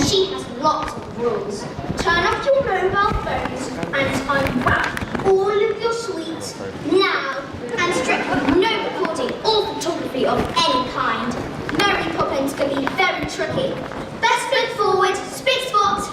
She has lots of rules. Turn off your mobile phones and unwrap all of your sweets now. And strictly no recording or photography of any kind. Mary Poppins can be very tricky. Best foot forward, spit spot.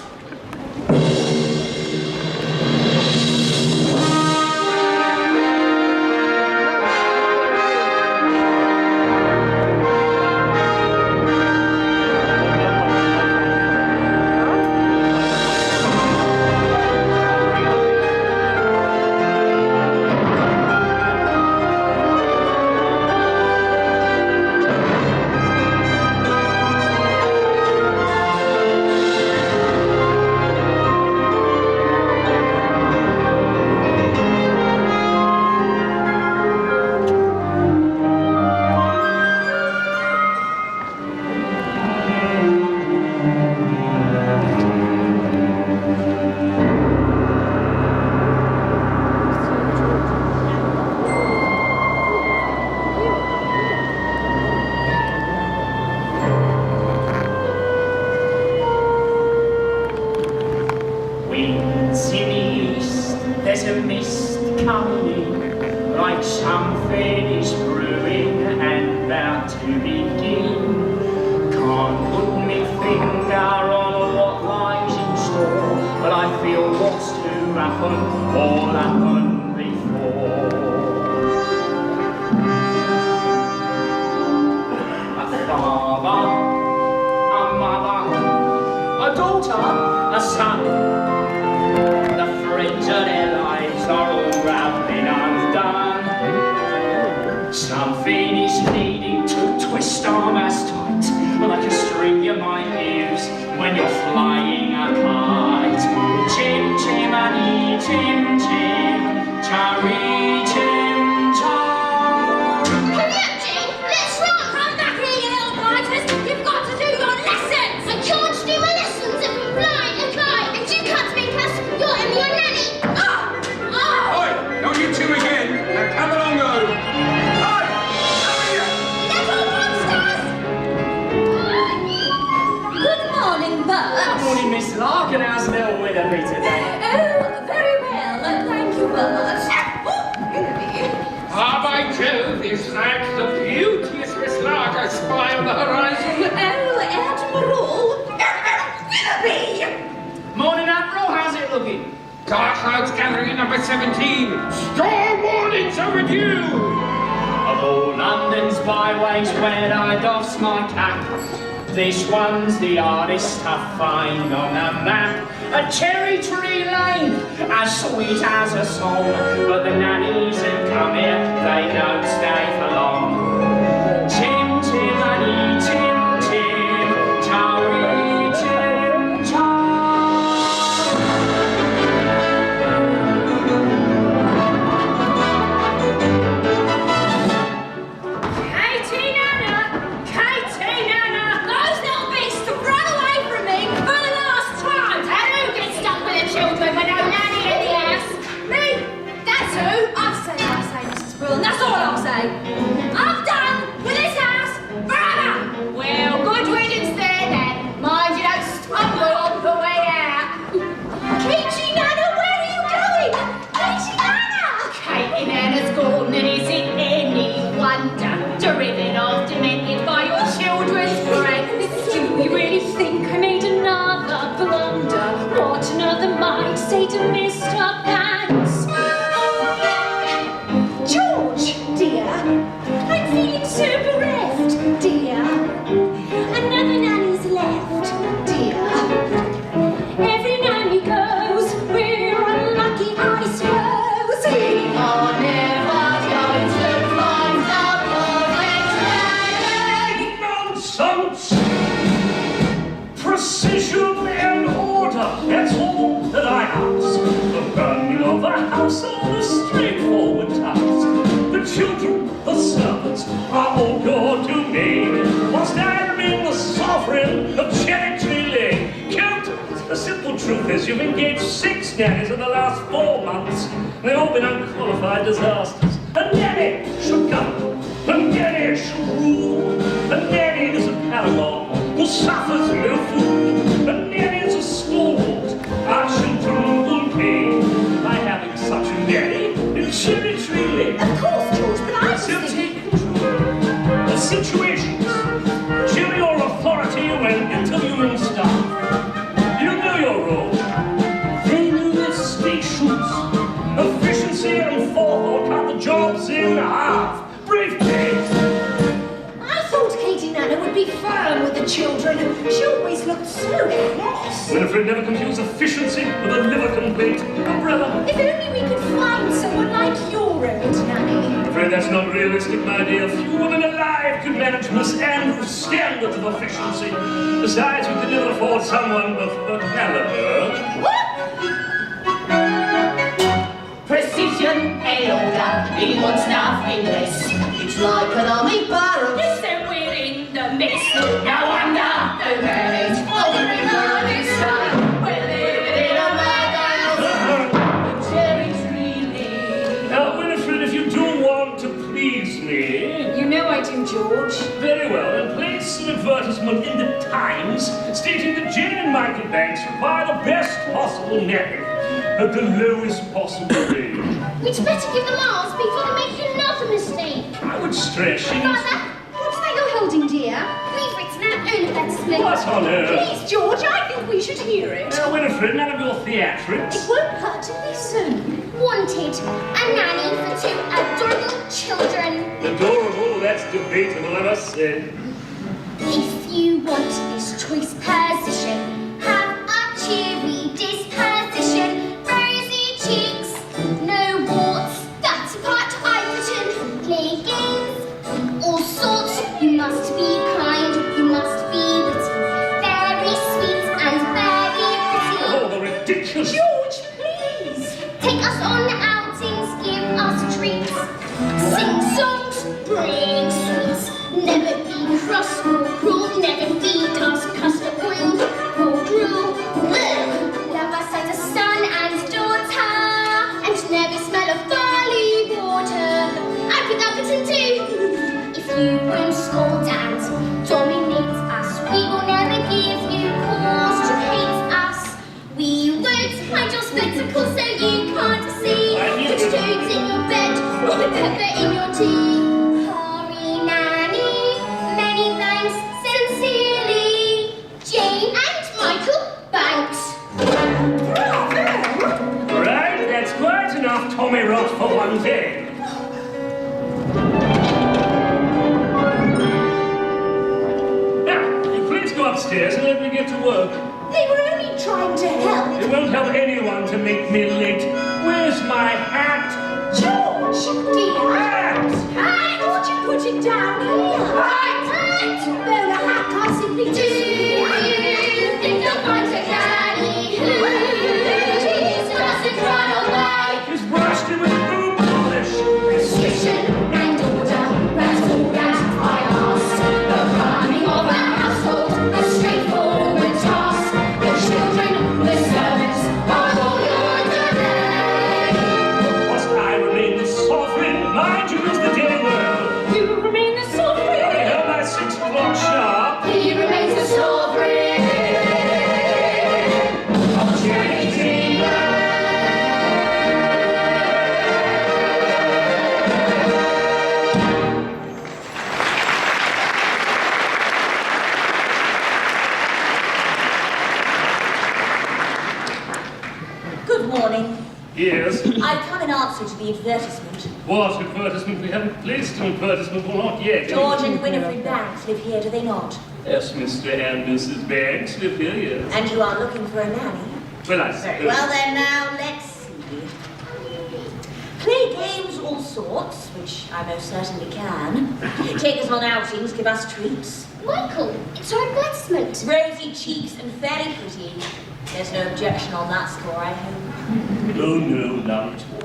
This one's the hardest to find on a map. A cherry tree lane, as sweet as a song. But the nannies who come here, they don't stay for long. Tim, Timony, Tim, Tim, Tari, Tim, Tom. Katie Nana! Katie Nana! Those little beasts have run away from me for the last time! And who gets stuck with the children with no nanny in the house? Me! That's who! I'll say, Mrs. Brill, and that's all I'll say. I'm done with this house forever! Well, good riddance there then. Mind you don't stumble on the way out. Katie Nana, where are you going? Katie Nana! Katie Nana's gone, and is it any wonder? Driven off, demented by your children's friends. Do you really think I made another blunder? What another might say to Mr. Pants? George, dear, I'm feeling so bereft, dear. Another nanny's left, dear. Every nanny goes, we're unlucky, I suppose. We are never going to find the perfect nanny. Nonsense! Precision and order, that's all that I ask. The burning of the household is a straightforward task. The children, the servants, are all your domain. Whilst I remain the sovereign of Cherry Tree Lane. Count, the simple truth is you've engaged 6 nannies in the last 4 months. They've all been unqualified disasters. A nanny should govern. A nanny should rule. A nanny is a paragon who suffers no fool. A be firm with the children. She always looked so cross. Winifred, never confuse efficiency with a liver complaint. Umbrella. If only we could find someone like your old nanny. I'm afraid that's not realistic, my dear. Few women alive could manage Miss Andrews' standards of efficiency. Besides, we could never afford someone of her caliber. What? Precision and order, he wants nothing less. It's like an army barracks. Yes, so we're in the mess. No wonder the marriage ordering on this time. We're living in a madhouse. The cherry tree leaves. Now, Winifred, if you do want to please me... You know I do, George. Very well, then place an advertisement in the Times stating that Jane and Michael Banks require the best possible nanny at the lowest possible wage. We'd better give them ours before they make another mistake. I would stress she needs... Father, What's that you're holding, dear? we've written our own advertisement. What on earth? Please, George, I think we should hear it. Now, Winifred, none of your theatrics. It won't hurt to listen. Wanted a nanny for 2 adorable children. Adorable, that's debatable, I must say. If you want this choice position, have a cheery disposition, rosy cheeks, no warts. That's a part I've written. Play games, all sorts. You must be kind, you must be witty, very sweet and very pretty. Oh, the ridiculous... George, please. Take us on outings, give us treats, sing songs, bring sweets. Never be cross or cruel, never feed us custard oil or gruel. Love us as a son and daughter, and never smell of barley water. I put that bit in too. If you won't scold and dominate us, we will never give you cause to hate us. We won't hide your spectacles so you can't see. Put toads in your bed or the pepper in your tea. Hurry, nanny, many thanks, sincerely, Jane and Michael Banks. Right, that's quite enough Tommy Rot for one day. Now, you please go upstairs and let me get to work. They were only trying to help. It won't help anyone to make me late. Where's my hat? George, dear. Hat! I thought you put it down here. Right. Well, a hat can't simply Do you think you'll find a nanny who doesn't run away? He's brushed him with boot polish. Precision and order, that's all that I ask. The running of a household, a straightforward task. The children, the servants, are all your domain. Must I remain the sovereign? Mind you, it's the day world. You remain the sovereign. I held my 6 o'clock sharp. He remains the sovereign of Cherry Tree Land. Good morning. Yes. I've come in answer to the advertisement. What advertisement? We haven't placed an advertisement, or not yet. George and Winifred Banks live here, do they not? Yes, Mr. and Mrs. Banks live here, yes. And you are looking for a nanny? Well, I Very suppose... well then, now let's see. Play games all sorts, which I most certainly can. Take us on outings, give us treats. Michael, it's our advertisement. Rosy cheeks and very pretty. There's no objection on that score, I hope. Oh, no, none at all.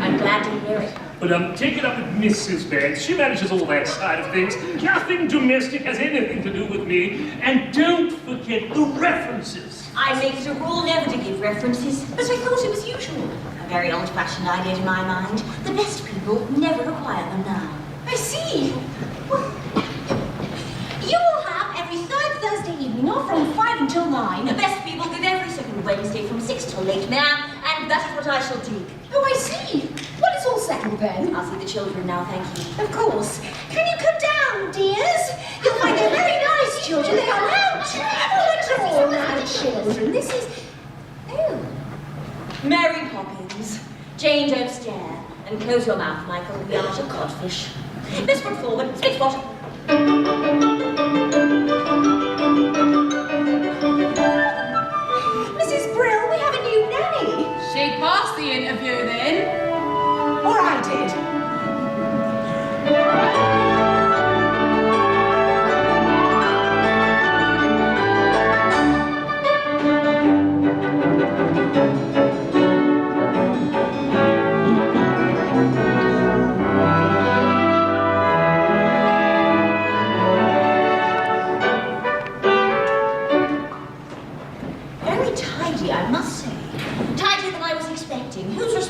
I'm glad to hear it. But take it up with Mrs. Banks. She manages all that side of things. Nothing domestic has anything to do with me. And don't forget the references. I make it a rule never to give references, but I thought it was usual. A very old-fashioned idea to my mind. The best people never require them now. I see. Well, you will have every third Thursday evening off from 5 until 9. The best people give every second Wednesday from 6 till 8, ma'am, and that is what I shall do. Oh, I see. Well, it's all settled then. I'll see the children now, thank you. Of course. Can you come down, dears? You'll find they're very nice children. They are now wonderful now children. This is... Oh. Mary Poppins. Jane, don't stare. And close your mouth, Michael. We are not a codfish. This foot forward, split foot.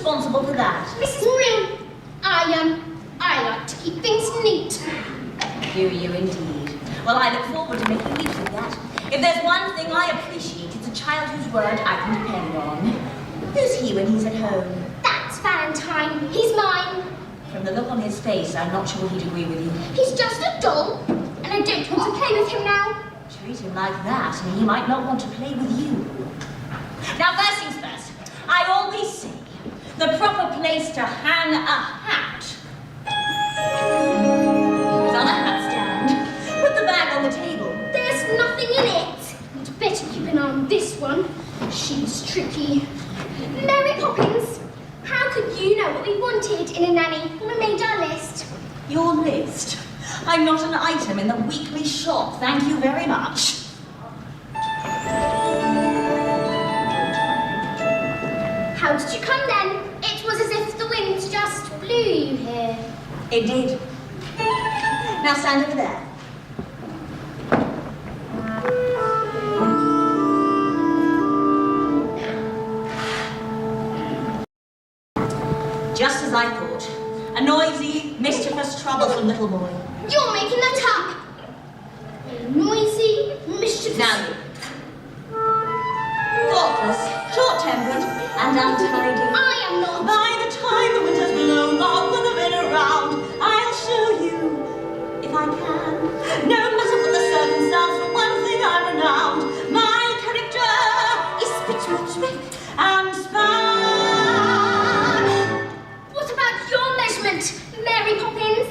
responsible for that? Mrs. Marie, I like to keep things neat. Do you indeed? Well, I look forward to making use of that. If there's one thing I appreciate, it's a child whose word I can depend on. Who's he when he's at home? That's Valentine. He's mine. From the look on his face, I'm not sure he'd agree with you. He's just a doll, and I don't want to play with him now. Treat him like that, and he might not want to play with you. Now, first things first, I always say the proper place to hang a hat is on a hat stand. Put the bag on the table. There's nothing in it. You'd better keep an eye on this one. She's tricky. Mary Poppins, how could you know what we wanted in a nanny when we made our list? Your list? I'm not an item in the weekly shop, thank you very much. How did you come then? It was as if the wind just blew you here. It did. Now stand over there. Just as I thought. A noisy, mischievous, troublesome little boy. You're making that up. Noisy, mischievous. Now you. Thoughtless, short-tempered, and untidy. I am not. By the time the winter's blown, all will have been around. I'll show you, if I can. No matter what the circumstance, for one thing I'm renowned. My character is picturesque and span. What about your measurement, Mary Poppins?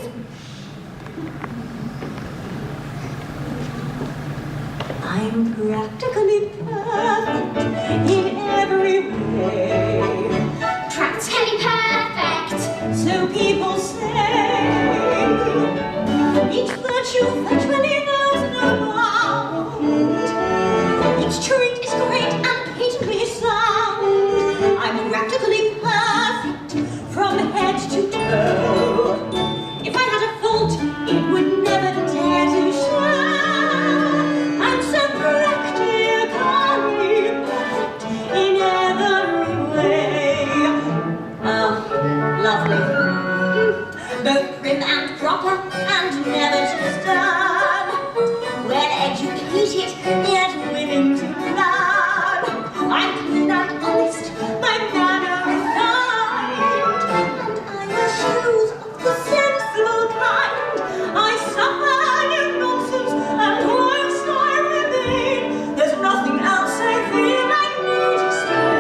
I'm practically perfect in every way. Practically perfect. So people say, each virtue virtually knows no bound. Each trait is great and patently sound. I'm practically perfect from head to toe. If I had a fault, it would never dare to show. I'm so practically perfect in every way. Oh, lovely. Both prim and proper and never too stern. Well educated yet willing to learn. I'm clean and honest, my manner refined. And I wear shoes of the sensible kind. I suffer no nonsense and whilst I remain, there's nothing else I feel I need to say.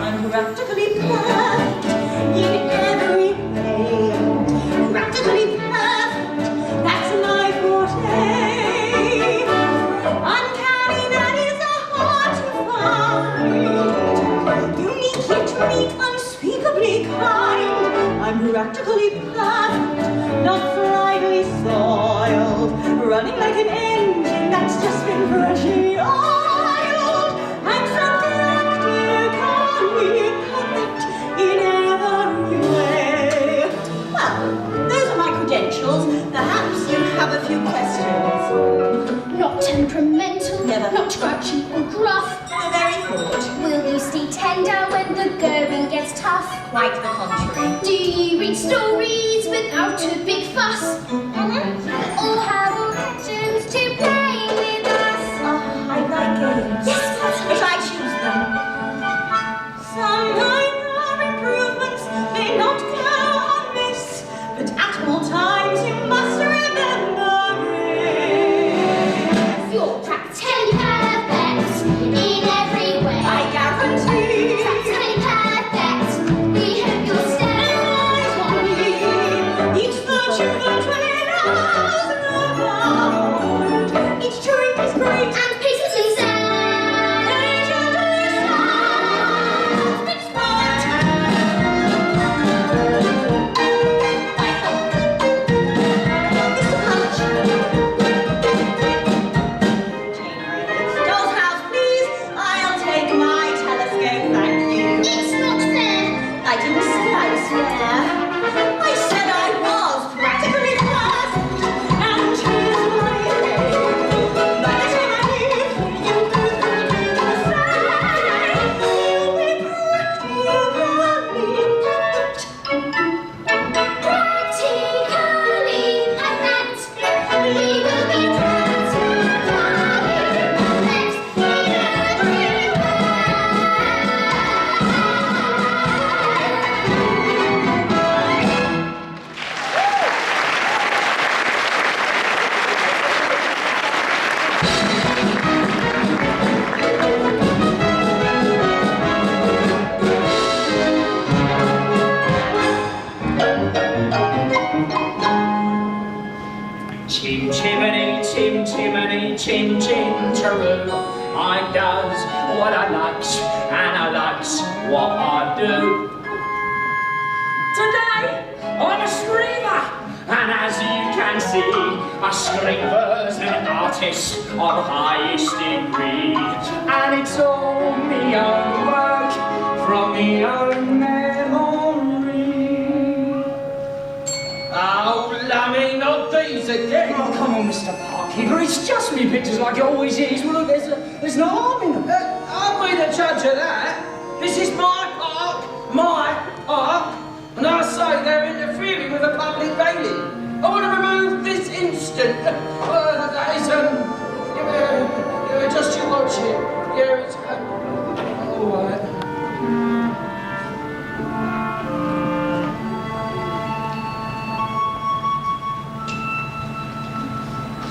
I'm practically perfect in every way. Practically perfect, that's my forte. Uncanny, that is hard to find. Unique yet unique, unspeakably kind. I'm practically perfect, not slightly soiled. Running like an engine that's just been freshly oiled. I'm so practically perfect in every way. Well, those are my credentials. Perhaps you have a few questions. Not temperamental, Never. not grouchy or gruff. The very thought. Will you stay tender when the going gets tough? Quite the contrary. Do you read stories without a big fuss? Or have objections to playing with us? Oh, I like games. Yes, But I choose them. Some minor improvements may not go amiss, but at all times you must remember it. You're practically perfect in every way. I guarantee. Practically perfect. We hope you'll stay. Each virtue virtually knows no bound. Each trait is great And patiently sound. patiently sound. It's smart. Mr. Punch. Doll's house, please. I'll take my telescope, thank you. It's not fair. I didn't say I was fair. I said I was practically perfect, and here's my aim. By the time I leave, you both will do the same. You'll be chin chin chiroo. I does what I likes, and I likes what I do. Today, I'm a screamer. And as you can see, a screamer's an artist of highest degree. And it's all me own work from me own memory. Oh, lummy, not these again. Oh, come on, Mr. Parkkeeper, it's just me pictures like it always is. Well, look, there's no harm in them. Aren't we the judge of that? This is my park, and I say they're interfering with a public bailey. I want to remove this instant. That is, just you watch it. Yeah, it's, all right.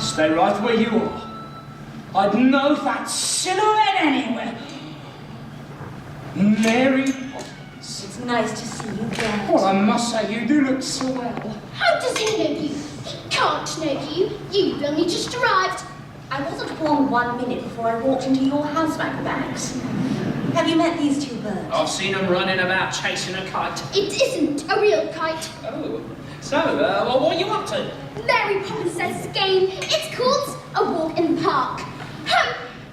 Stay right where you are. I'd know that silhouette anywhere. Mary Poppins. It's nice to see you again. Well, I must say, you do look swell. How does he know you? He can't know you. You've only just arrived. I wasn't born 1 minute before I walked into your house bags. Have you met these two birds? I've seen them running about chasing a kite. It isn't a real kite. Oh, so, well, what are you up to? Mary Poppins says it's a game. It's called A Walk in the Park.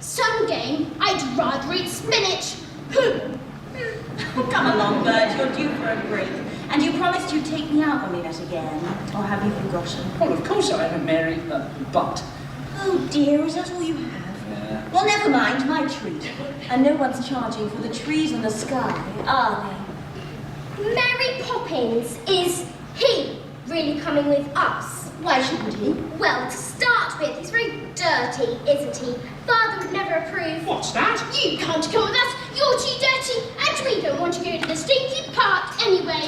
Some game. I'd rather eat spinach. Come along, bird. You're due for a break. And you promised you'd take me out when we met again. Or have you forgotten? Well, of course I haven't, Mary, but... Oh dear, is that all you have? Yeah. Well, never mind, my treat. And no one's charging for the trees in the sky, are they? Mary Poppins, is he really coming with us? Why shouldn't he? Well, to start with, he's very dirty, isn't he? Father would never approve. What's that? You can't come with us, you're too dirty, and we don't want to go to the stinky park anyway.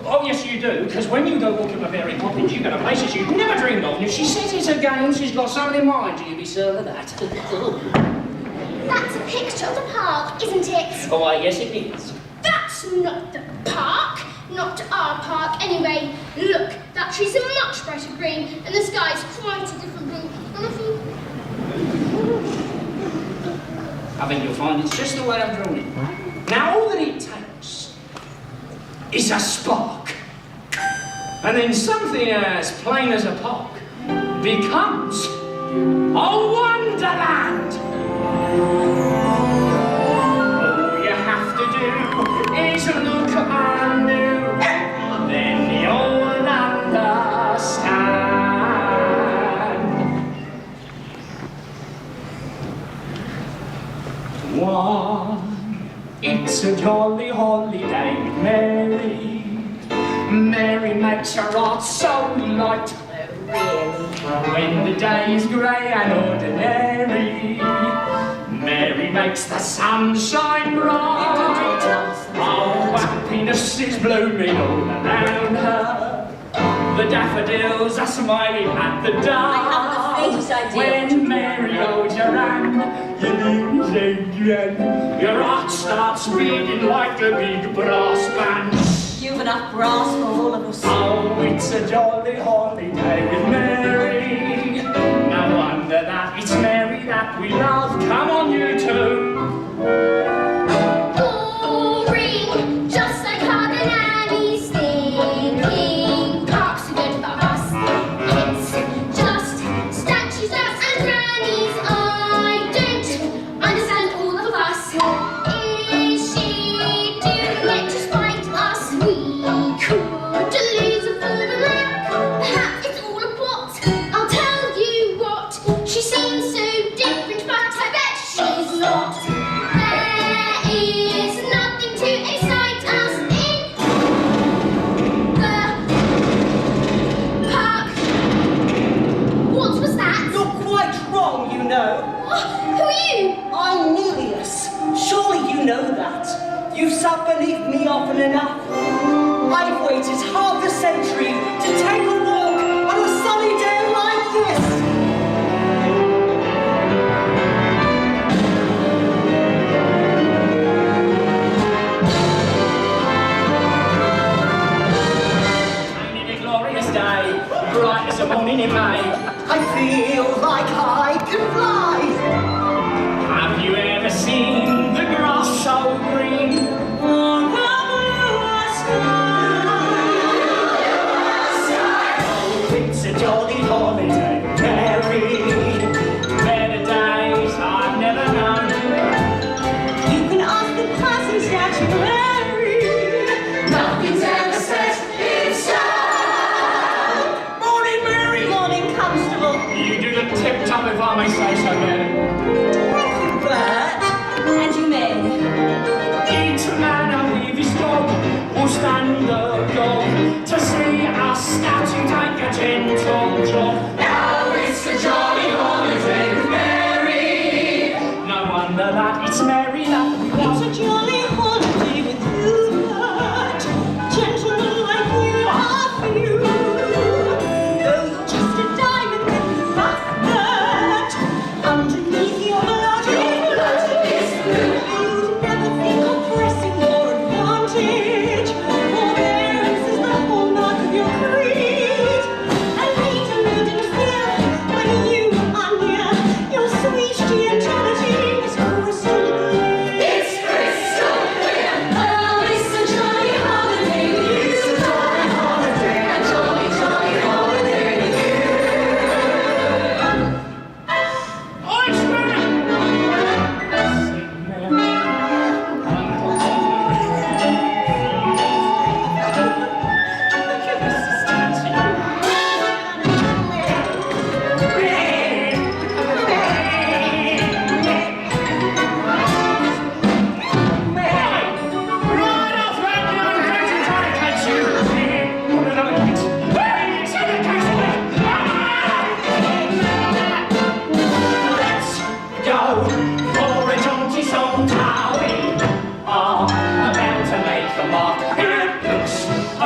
Oh, yes, you do, because when you go walking with Mary Poppins, you go to places you've never dreamed of, and if she says it's a game, she's got something in mind. Do you be certain of that? That's a picture of the park, isn't it? Oh, I guess it is. That's not the park. Not our park, anyway. Look, that tree's a much brighter green, and the sky's quite a different blue. I think you'll find it's just the way I've drawn it. Now, all that it takes is a spark. And then something as plain as a park becomes a wonderland. All you have to do is look anew, then you'll understand. One, it's a jolly holiday with Mary. Mary makes her heart so light. When the day is grey and ordinary, Mary makes the sunshine bright. Oh, happiness is blooming all around her. The daffodils are smiling at the dark. I have the faintest idea. When Mary holds your hand, you lose again. Your heart starts beating like a big brass band. You've enough brass for all of us. Oh, it's a jolly holiday with Mary. No wonder that it's Mary that we love. Come on, you two. Boring, just like Hog and Annie's thinking. Parks are good for us. It's just statues and grannies. I don't understand all of us. Is she doing it to spite us? We could lose a formula. Perhaps it's all a plot. I'll tell you what. She seems so different, but I bet she's not. There is nothing to excite us in the park. What was that? You're quite wrong, you know. Who are you? I'm Nilius. Surely you know that. You've sat beneath me often enough. I've waited half a century to take a walk on a sunny day like this. Ain't it a glorious day, bright as a morning in May? I feel like I could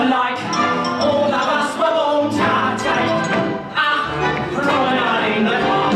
like all of us were born to take a promenade in the park.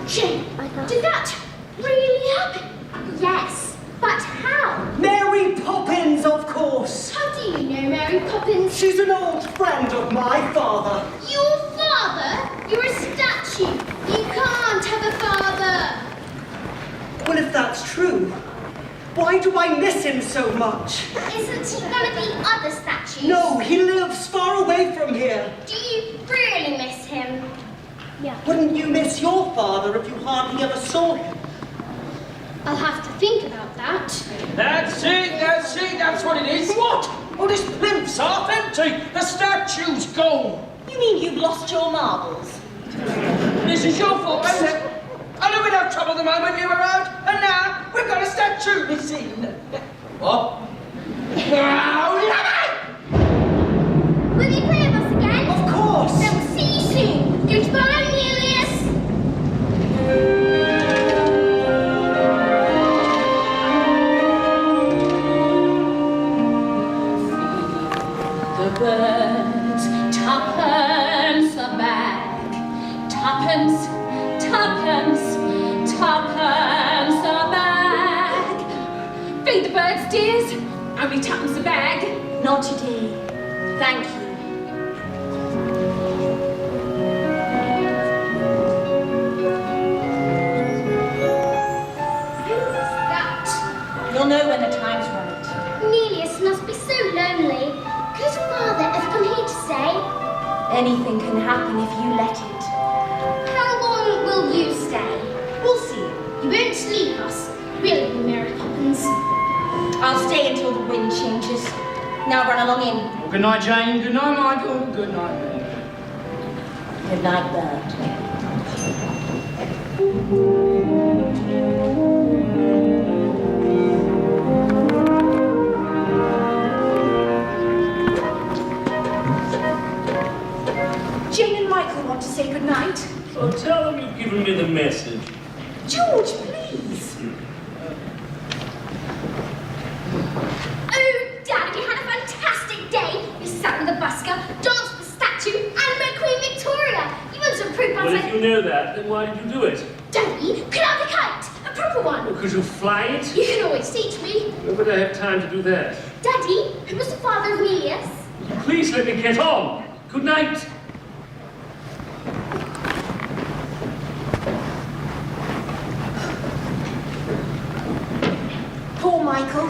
Jane, did that really happen? Yes, but how? Mary Poppins, of course. How do you know Mary Poppins? She's an old friend of my father. Your father? You're a statue. You can't have a father. Well, if that's true, why do I miss him so much? Isn't he one of the other statues? No, he lives far away from here. Do you really miss him? Yeah. Wouldn't you miss your father if you hardly ever saw him? I'll have to think about that. That's it, that's what it is. What? Oh, this plinth's half empty. The statue's gone. You mean you've lost your marbles? This is your fault, isn't it? I knew we'd have trouble the moment you were around, and now we've got a statue missing. What? Oh, Will you play with us again? Of course! Then we'll see you soon. Goodbye, Julius. The birds, tuppence a bag, tuppence, tuppence, tuppence a bag. Feed the birds, dears, only tuppence a bag. Not today. Thank you. Who's that? You'll know when the time's right. Julius must be so lonely. Could Father ever come here to stay? Anything can happen if you let it. How long will you stay? We'll see. You won't leave us, will you, Mary Poppins? I'll stay until the wind changes. Now run along in. Well, good night, Jane. Good night, Michael. Good night, me. Good night, Bert. Jane and Michael want to say goodnight. So tell them you've given me the message. George, please. Oh, Dad, you had a fantastic day. You sat with the busker, danced with the statue, and met Queen Victoria. You want to improve Well, if you know that, then why did you do it? Daddy, could I have a kite? A proper one. Well, could you fly it? You can always teach me. When would I have time to do that? Daddy, who was the father of Julius? Please let me get on. Good night. Poor Michael.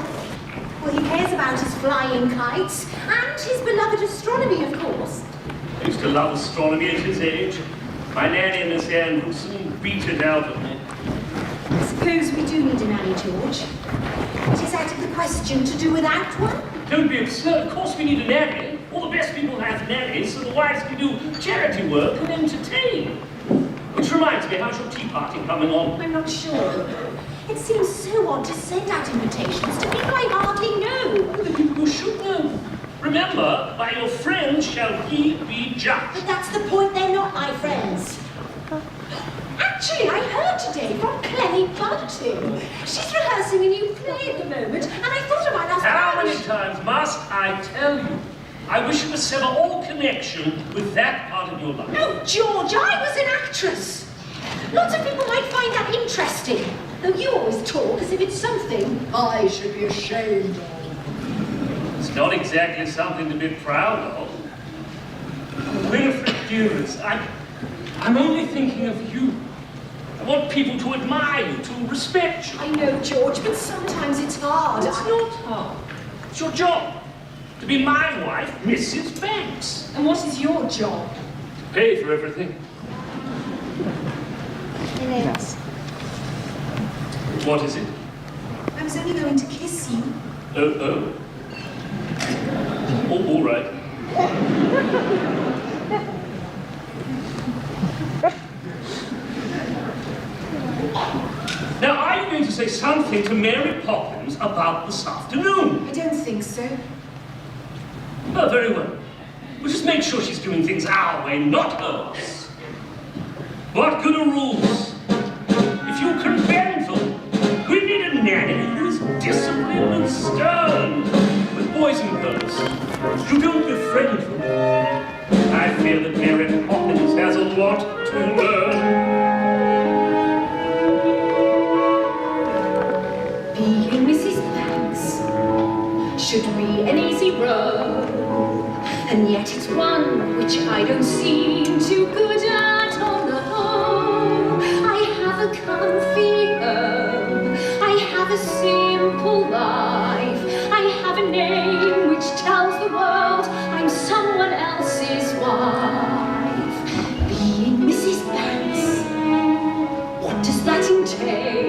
Well, he cares about his flying kites and his beloved astronomy, of course. I used to love astronomy at his age. My nanny, Miss Ann, would soon beat it out of me. It's suppose we do need a nanny, George. It is out of the question to do without one. Don't be absurd. Of course we need a nanny. All the best people have nannies so the wives can do charity work and entertain. Which reminds me, how's your tea party coming on? I'm not sure. It seems so odd to send out invitations to people I hardly know. The people who should know. Remember, by your friends shall he be judged. But that's the point, they're not my friends. Actually, I heard today from Clemmy Bunting. She's rehearsing a new play at the moment, and I thought I might ask How her. many times must I tell you? I wish you to sever all connection with that part of your life. No, George, I was an actress. Lots of people might find that interesting, though you always talk as if it's something I should be ashamed of. It's not exactly something to be proud of. Winifred, dearest, I'm only thinking of you. I want people to admire you, to respect you. I know, George, but sometimes it's hard. It's not hard. It's your job. To be my wife, Mrs. Banks. And what is your job? Pay for everything. Yes. What is it? I was only going to kiss you. Oh, all right. Now, are you going to say something to Mary Poppins about this afternoon? I don't think so. Oh, very well. We'll just make sure she's doing things our way, not hers. What good are rules? If you can bend them, we need a nanny who is disciplined and stern. With boys and girls, you don't befriend them. I fear that Mary Poppins has a lot to learn. Being Mrs. Banks should be an easy road, and yet it's one which I don't seem too good at on the whole. I have a comfy home, I have a simple life, I have a name which tells the world I'm someone else's wife. Being Mrs. Banks, what does that entail?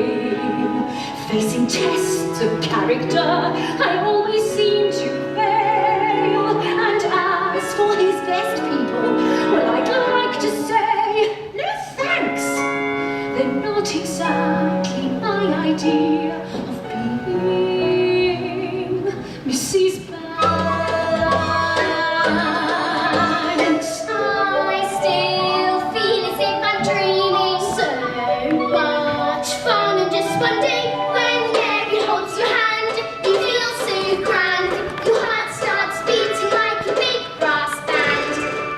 Facing tests of character, I always seem to fail. And as for his best people, well, I'd like to say, no thanks. They're not exactly my idea of being Mrs. Banks. I still feel as if I'm dreaming. So much fun and just one day when Mary holds your hand, you feel so grand. Your heart starts beating like a big brass band.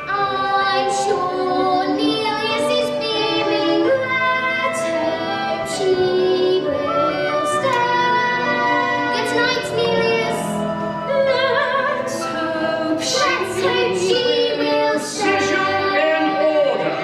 I'm sure Nelius is beaming. Let's hope she will stay. Good night, Nelius. Let's hope she will stay. Decision in order.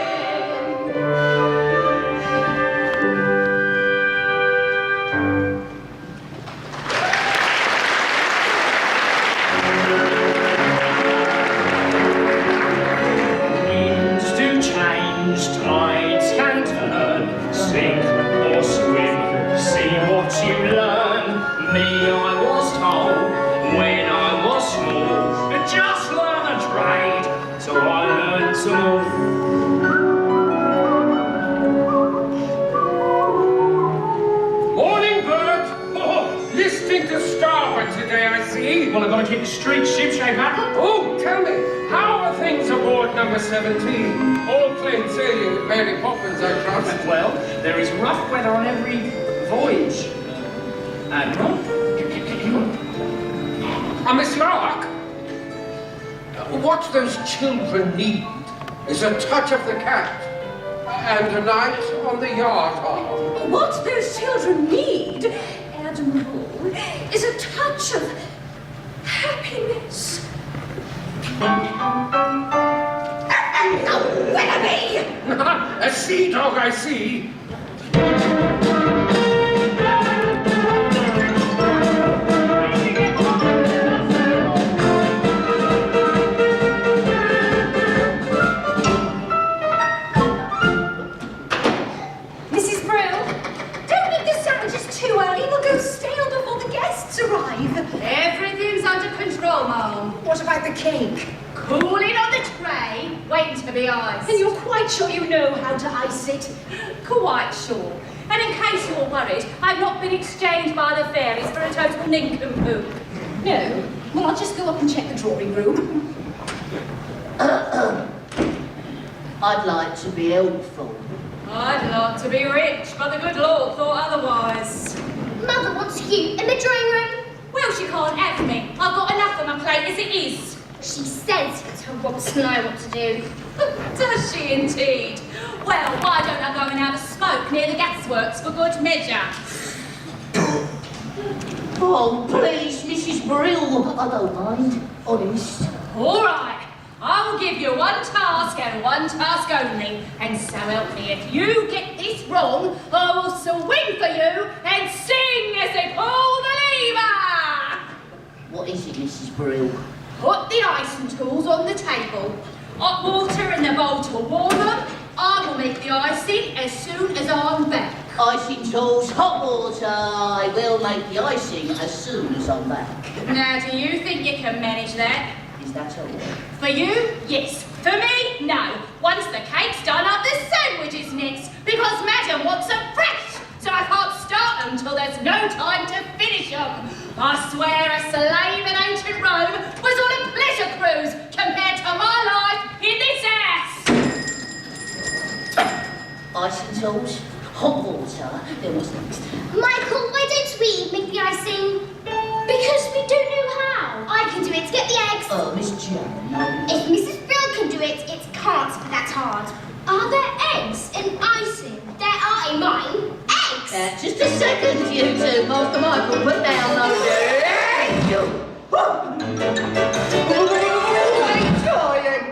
Winds do change, tides can turn, sink or swim, see what you learn. Me, I was told when I was small, just learn a trade, so I learned some more. Morning, Bert! Oh, listening to starboard today, I see. Well, I've got to keep the street shipshape happy. Oh, tell me, how are things aboard number 17? All plain sailing with Mary Poppins, I trust. Well, there is rough weather on every voyage, Admiral. Miss Lark, what those children need is a touch of the cat and a night on the yard arm. What those children need, Admiral, is a touch of happiness. Willoughby! A sea dog, I see. Mrs. Brill, don't make this sound alive? Everything's under control, Mum. What about the cake? Cooling on the tray, waiting to be iced. And you're quite sure you know how to ice it? Quite sure. And in case you're worried, I've not been exchanged by the fairies for a total nincompoop. No. Well, I'll just go up and check the drawing room. I'd like to be helpful. I'd like to be rich, but the good Lord thought otherwise. Mother wants you in the drawing room. Well, she can't have me. I've got enough on my plate as it is. She says it's her wants to know what to do. Does she indeed? Well, why don't I go and have a smoke near the gasworks for good measure? Oh, please, Mrs. Brill. I don't mind, honest. All right. I will give you one task and one task only. And so help me, if you get this wrong, I will swing for you and sing as they pull the lever. What is it, Mrs. Brill? Put the icing tools on the table. Hot water in the bowl to warm them. I will make the icing as soon as I'm back. Icing tools, hot water. I will make the icing as soon as I'm back. Now, do you think you can manage that? Is that all? For you, yes. For me, no. Once the cake's done up, the sandwich is next. Because Madam wants them fresh. So I can't start them till there's no time to finish them. I swear a slave in ancient Rome was on a pleasure cruise compared to my life in this house. Icing tools, hot water. Then what's next? Michael, why don't we make the icing? Because we don't know how. I can do it. Get the eggs. Oh, Miss Jane. If Mrs. Brill can do it, it can't be that hard. Are there eggs in icing? There are in mine. Eggs! Just a second, you two. Master Michael, put down those eggs. I'm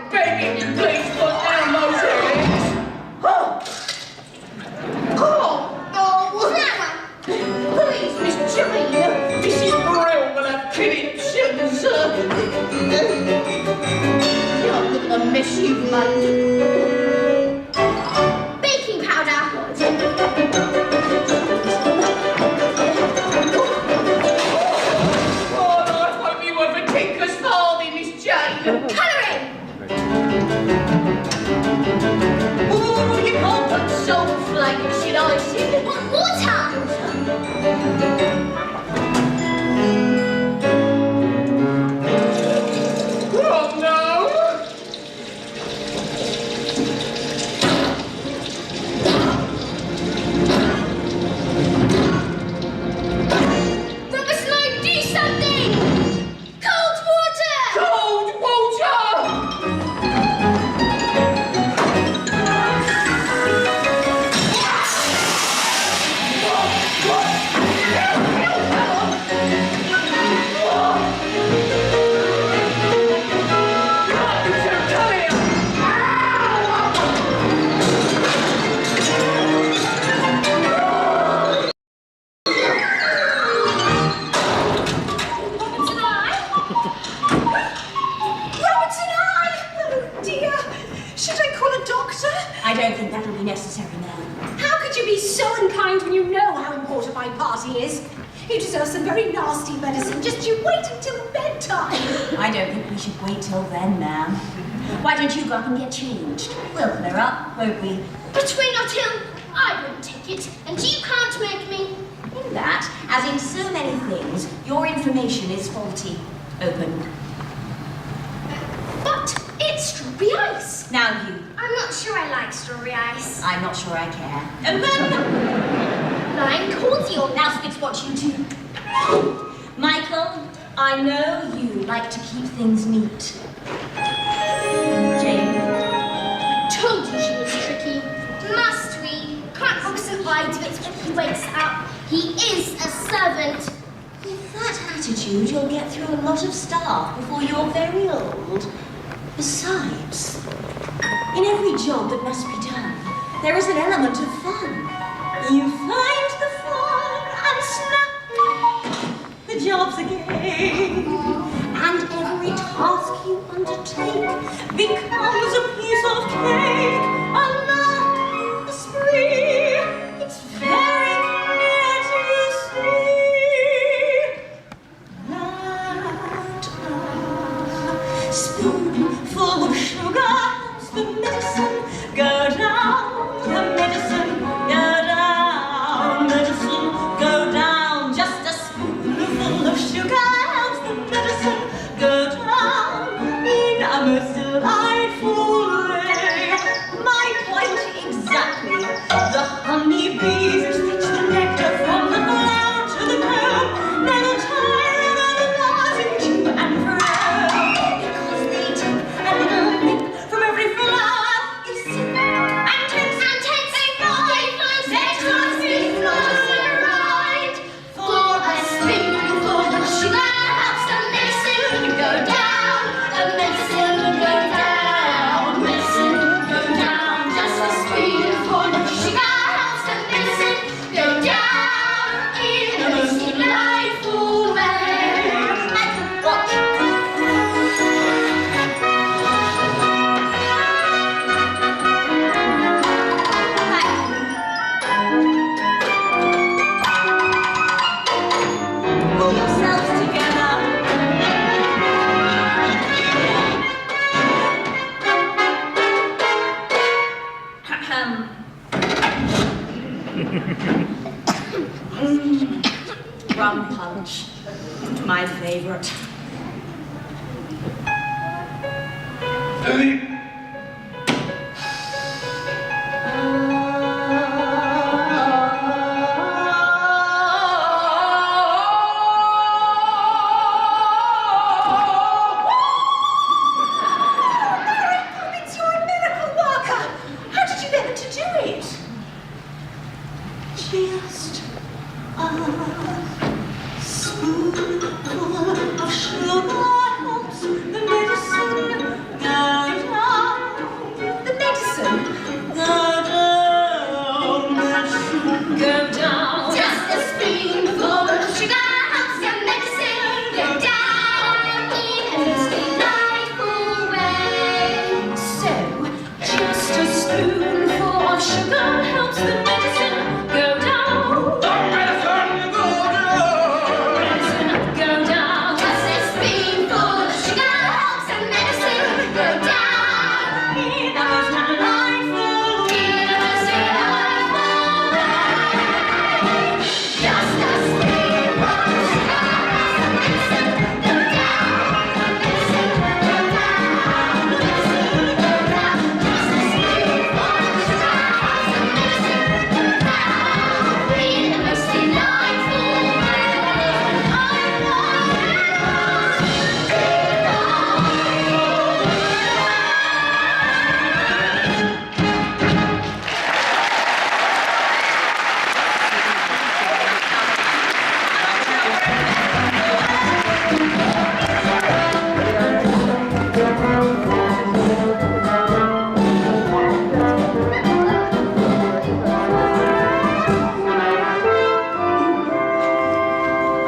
begging you, please put down those eggs. Please, Miss Jane. Mrs. Brill will have conniptions. Yeah, look at the mess you've made. Baking powder. Oh, I hope you were for tinker's farthing, Miss Jane. Colouring. Oh, you can't put salt flakes in icing. What water? Oh, no. Rubber Snow, do something! Cold water! Cold water! I don't think that'll be necessary now. How could you be so unkind when you know how important my party is? You deserve some very nasty medicine. Just you wait until bedtime. I don't think we should wait till then, ma'am. Why don't you go up and get changed? We'll clear up, won't we? Between our two, I won't take it, and you can't make me. In that, as in so many things, your information is faulty. Open. But it's strawberry ice. Now you. I'm not sure I like strawberry ice. I'm not sure I care. Open! Lime cordial. Now spit what you do. Michael, I know you like to keep things neat. Jane. Told you she was tricky. Must we? Can't box and hide it when he wakes up. He is a servant. With that attitude, you'll get through a lot of staff before you're very old. Besides, in every job that must be done, there is an element of fun. You find the fun and snap, the job's a game. And every task you undertake becomes a piece of cake, a lark, a spree. It's very near to see. Rum punch. My favourite. Just a spoonful of sugar helps the medicine go down. The medicine go down. Just a spoonful of sugar helps your medicine go down in a most delightful way. So, just a spoonful of sugar helps the medicine go down. Medicine go down. Just a spoonful of sugar helps your medicine go down In a most delightful in a most delightful way. Just a spoonful of sugar helps your medicine go down. Medicine go down. Medicine go down. Just a spoonful of sugar helps your medicine go down in a most delightful way.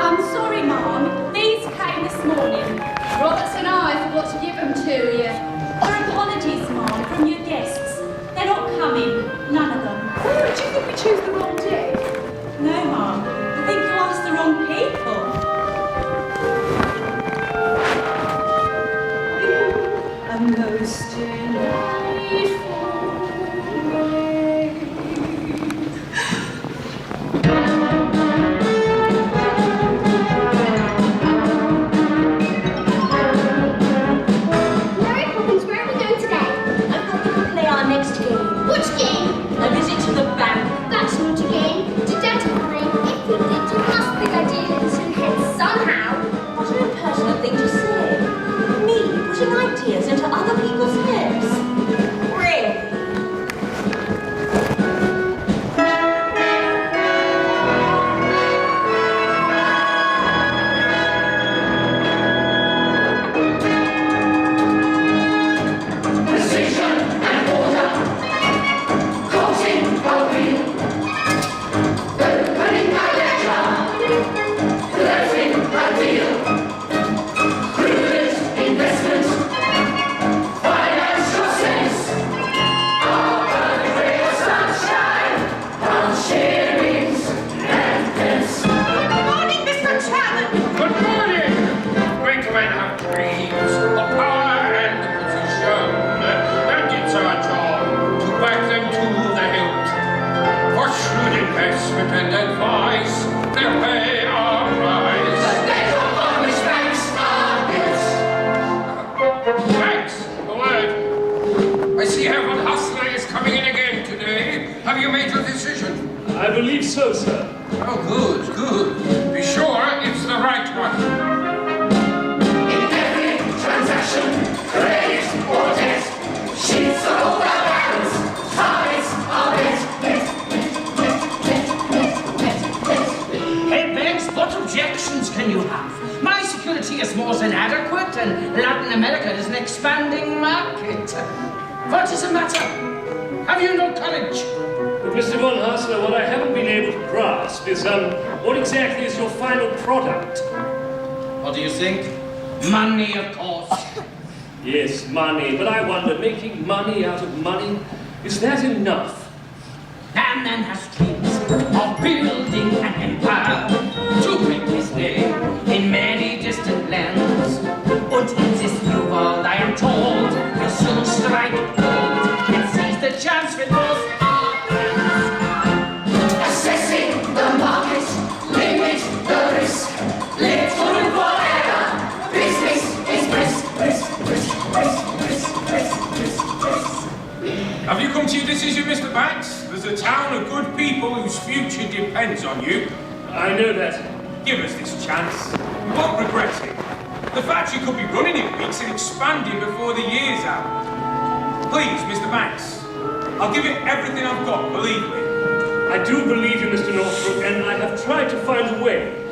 I'm sorry, Mum. These came this morning. Roberts and I forgot to give them to you. Our apologies, Mum, from your guests. They're not coming. None of them. Oh, do you think we choose the wrong day? No, Mum. I think you asked the wrong people. A most delightful way. Mary Poppins, where are we going today? I thought we could play our next game. Which game? A visit to the bank. That's not a game. To Dad and I, if we did, you must think I did it and somehow. What an impertinent thing to say. Me putting ideas into other people's heads. Really? Precision and order, causing a wheel. Opening a ledger, closing a deal. Prudent investment, financial sense. Our ray of sunshine, pound sharings and pence. Good morning, Mr. Chairman. Good morning! Great men have dreams of power and position, and it's our job to back them to the hilt. For shrewd investment and advice, they'll pay our price. The days of Irish banks are built. Thanks, a word. I see Herman Hustler is coming in again today. Have you made your decision? I believe so, sir. Oh, good, good. Be sure it's the right one. In every transaction, credit or debt, sheets of all our balance, ties are Hey, Banks, what objections can you have? My security is more than adequate, and Latin America is an expanding market. What is the matter? Have you no courage? But Mr. Von Hassler, what I haven't been able to grasp is, what exactly is your final product? What do you think? Money, of course. Yes, money, but I wonder, making money out of money, is that enough? Man then has dreams of building an empire to make his name in many distant lands. Und in this new world, I am told, will soon strike gold and seize the chance with both our hands. assessing the market, I know that. Give us this chance. You won't regret it. The factory could be running in weeks and expanding before the year's out. Please, Mr. Banks, I'll give you everything I've got, believe me. I do believe you, Mr. Northbrook, and I have tried to find a way.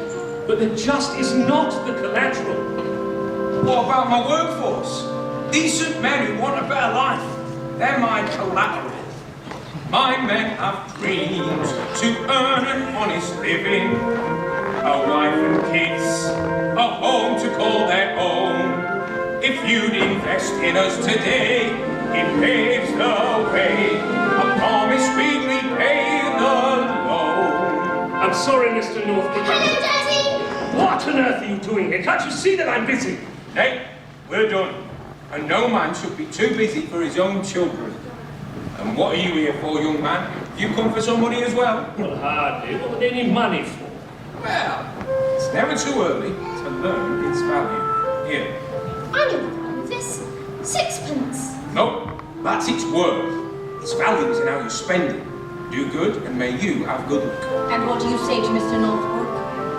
But there just is not the collateral. What about my workforce? Decent men who want a better life. They're my collateral. My men have dreams to earn an honest living. A wife and kids, a home to call their own. If you'd invest in us today, it paves the way. I promise we'd repay the loan. I'm sorry, Mr. Northbrook. Hello, Daddy! What on earth are you doing here? Can't you see that I'm busy? Hey, we're done. And no man should be too busy for his own children. And what are you here for, young man? You come for some money as well? Well, hardly. What would they need money for? Well, it's never too early to learn its value. Here. I know the value of this. 6pence. Nope, that's its worth. Its value is in how you spend it. Do good, and may you have good luck. And what do you say to Mr. Northbrook?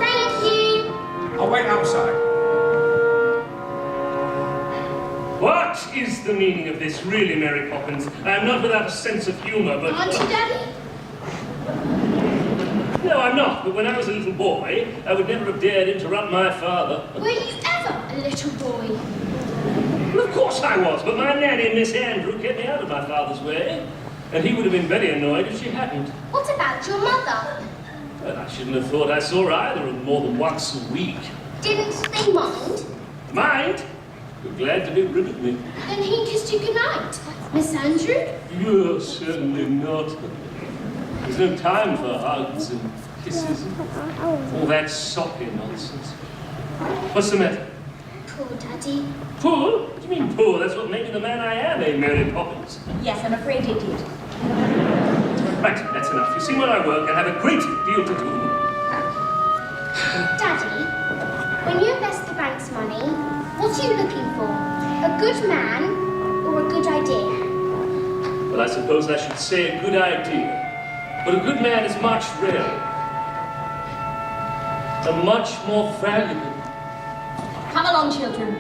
Thank you. I'll wait outside. What is the meaning of this, really, Mary Poppins? I am not without a sense of humour, but... Aren't you, Daddy? No, I'm not, but when I was a little boy, I would never have dared interrupt my father. Were you ever a little boy? Well, of course I was, but my nanny, Miss Andrew, kept me out of my father's way. And he would have been very annoyed if she hadn't. What about your mother? Well, I shouldn't have thought I saw either of them more than once a week. Didn't they mind? Mind? You're glad to be rid of me. Then he kissed you goodnight. Miss Andrew? You're certainly not. There's no time for hugs and kisses and all that soppy nonsense. What's the matter? Poor Daddy. Poor? What do you mean poor? That's what made me the man I am, eh, Mary Poppins? Yes, I'm afraid it did. Right, that's enough. You see where I work and have a great deal to do. Daddy, when you invest the bank's money, what are you looking for? A good man or a good idea? Well, I suppose I should say a good idea. But a good man is much rarer. And much more valuable. Come along, children.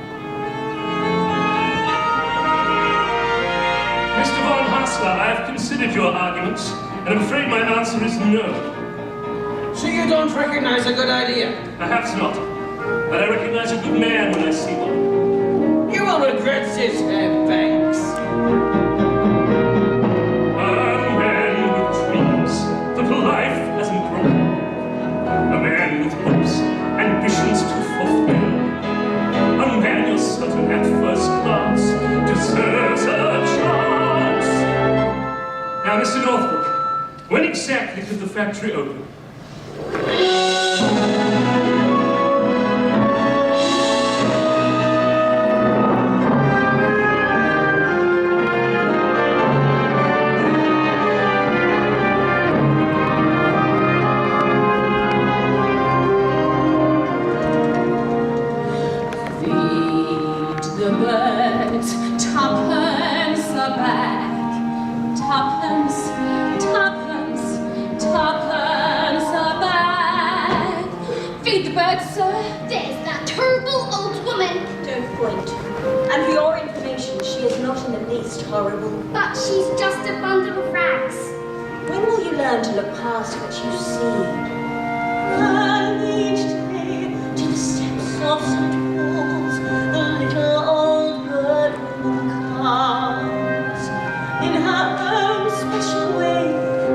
Mr. Von Hassler, I have considered your arguments, and I'm afraid my answer is no. So you don't recognize a good idea? Perhaps not. But I recognize a good man when I see one. You will regret this, Herr Banks. A man with dreams that life hasn't broken. A man with hopes, ambitions to fulfill. A man you're certain at first glance deserves a chance. Now, Mr. Northbrook, when exactly did the factory open? Horrible. But she's just a bundle of rags. When will you learn to look past what you see? And each day to the steps of St. Paul's, the little old bird woman comes in her own special way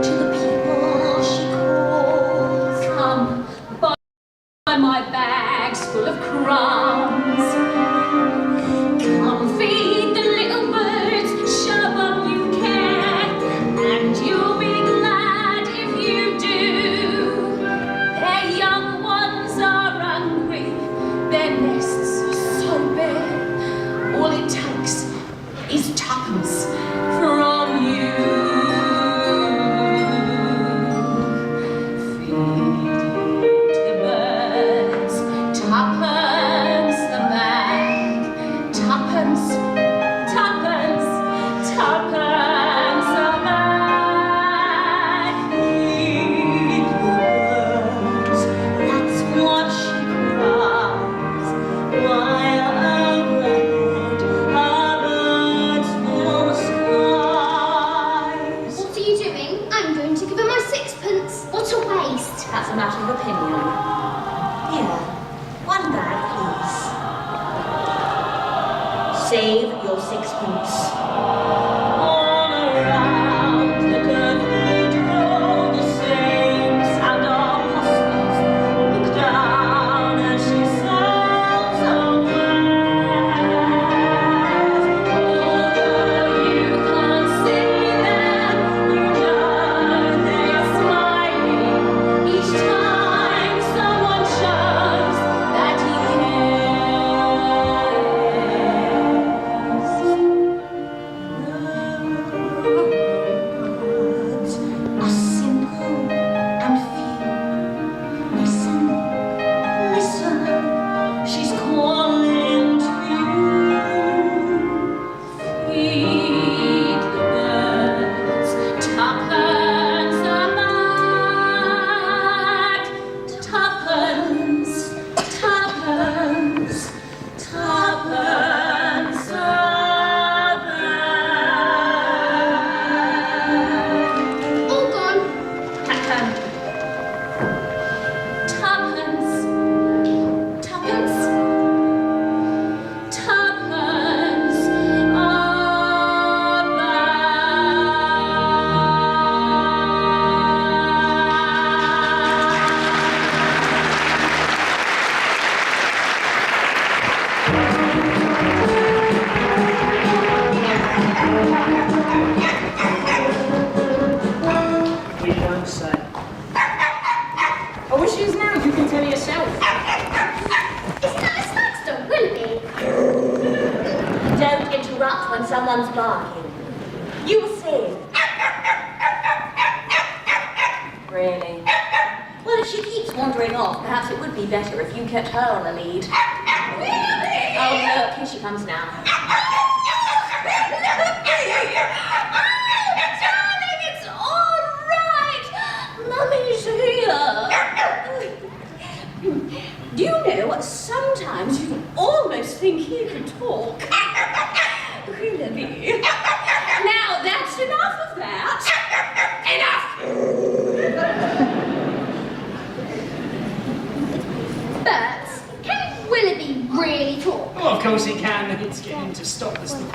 to the people she calls. Come, buy my bags full of crumbs. Come feed the little birds, shove up you can, and you'll be glad if you do. Their young ones are hungry, their nests are so bare. All it takes is tuppence from you. Feed the birds, tuppence a bag, tuppence, tuppence, tuppence a bag. Feed the birds, your sixpence. All around the cathedral, the saints and apostles look down as she sells her wares. Although you can't see them, you know they are smiling each time someone shows that he cares. The words are simple and few. Listen, listen, she's calling to you. Feed the birds, tuppence a bag. Tuppence, tuppence, tuppence a bag. All gone. Tuppence, tuppence, tuppence, tuppence a You don't say. Oh, which is now? You can tell yourself. Isn't that a Snackster, Willoughby? Don't interrupt when someone's barking. You were saying. Really? Well, if she keeps wandering off, perhaps it would be better if you kept her on the lead. Oh, look, here she comes now. Darling, it's all right. Mummy's here. Do you know, sometimes you almost think he could talk. Willoughby. Now, that's enough of that. Enough! But can Willoughby really talk? Oh, of course he can. It's getting him to stop this thing.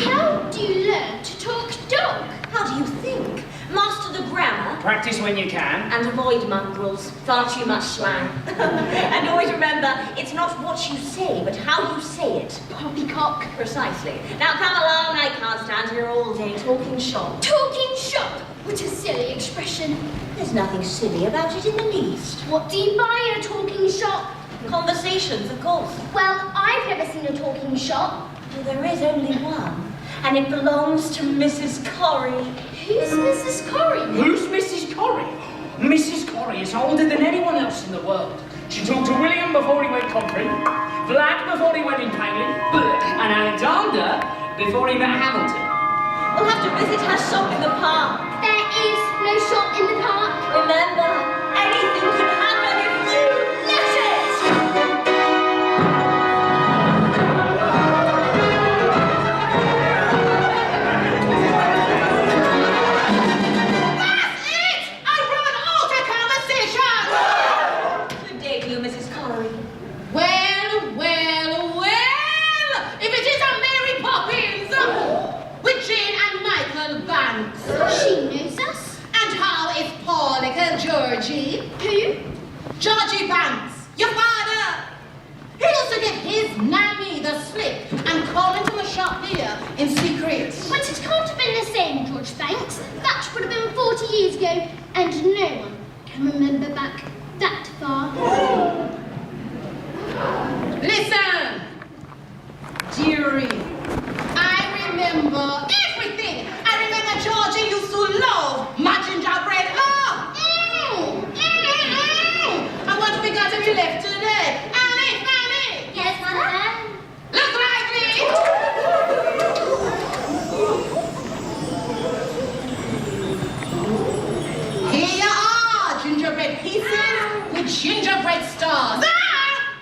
How do you learn to talk dog? How do you think? Master the grammar Practice when you can. and avoid mongrels. Far too much slang. And always remember, it's not what you say, but how you say it. Poppycock. Precisely. Now come along, I can't stand here all day talking shop. Talking shop. What a silly expression. There's nothing silly about it in the least. What do you buy in a talking shop? Conversations, of course. Well, I've never seen a talking shop. Well, there is only one, and it belongs to Mrs. Corrie. Who's Mrs. Corrie? Who's Mrs. Corrie? Mrs. Corrie is older than anyone else in the world. She talked to William before he went country, Vlad before he went impaling, and Alexander before he met Hamilton. We'll have to visit her shop in the park. There is no shop in the park. Remember, anything can happen if you let it! That's it! I run out of conversation! Good day to you, Mrs. Corrie. Well, well, well! If it isn't Mary Poppins! With Jane and Michael Banks. She knows us. And how is poor little Georgie? Who? Georgie Banks, your father! He used to give his mammy the slip and call into the shop here in secret. But it can't have been the same, George Banks. That would have been 40 years ago, and no one can remember back that far. Listen, dearie, I remember everything. I remember Georgie used to love my gingerbread love. And what we got to be left today? Annie, Fanny, Yes, Mother. look lively. Here you are, gingerbread pieces with gingerbread stars. Ah!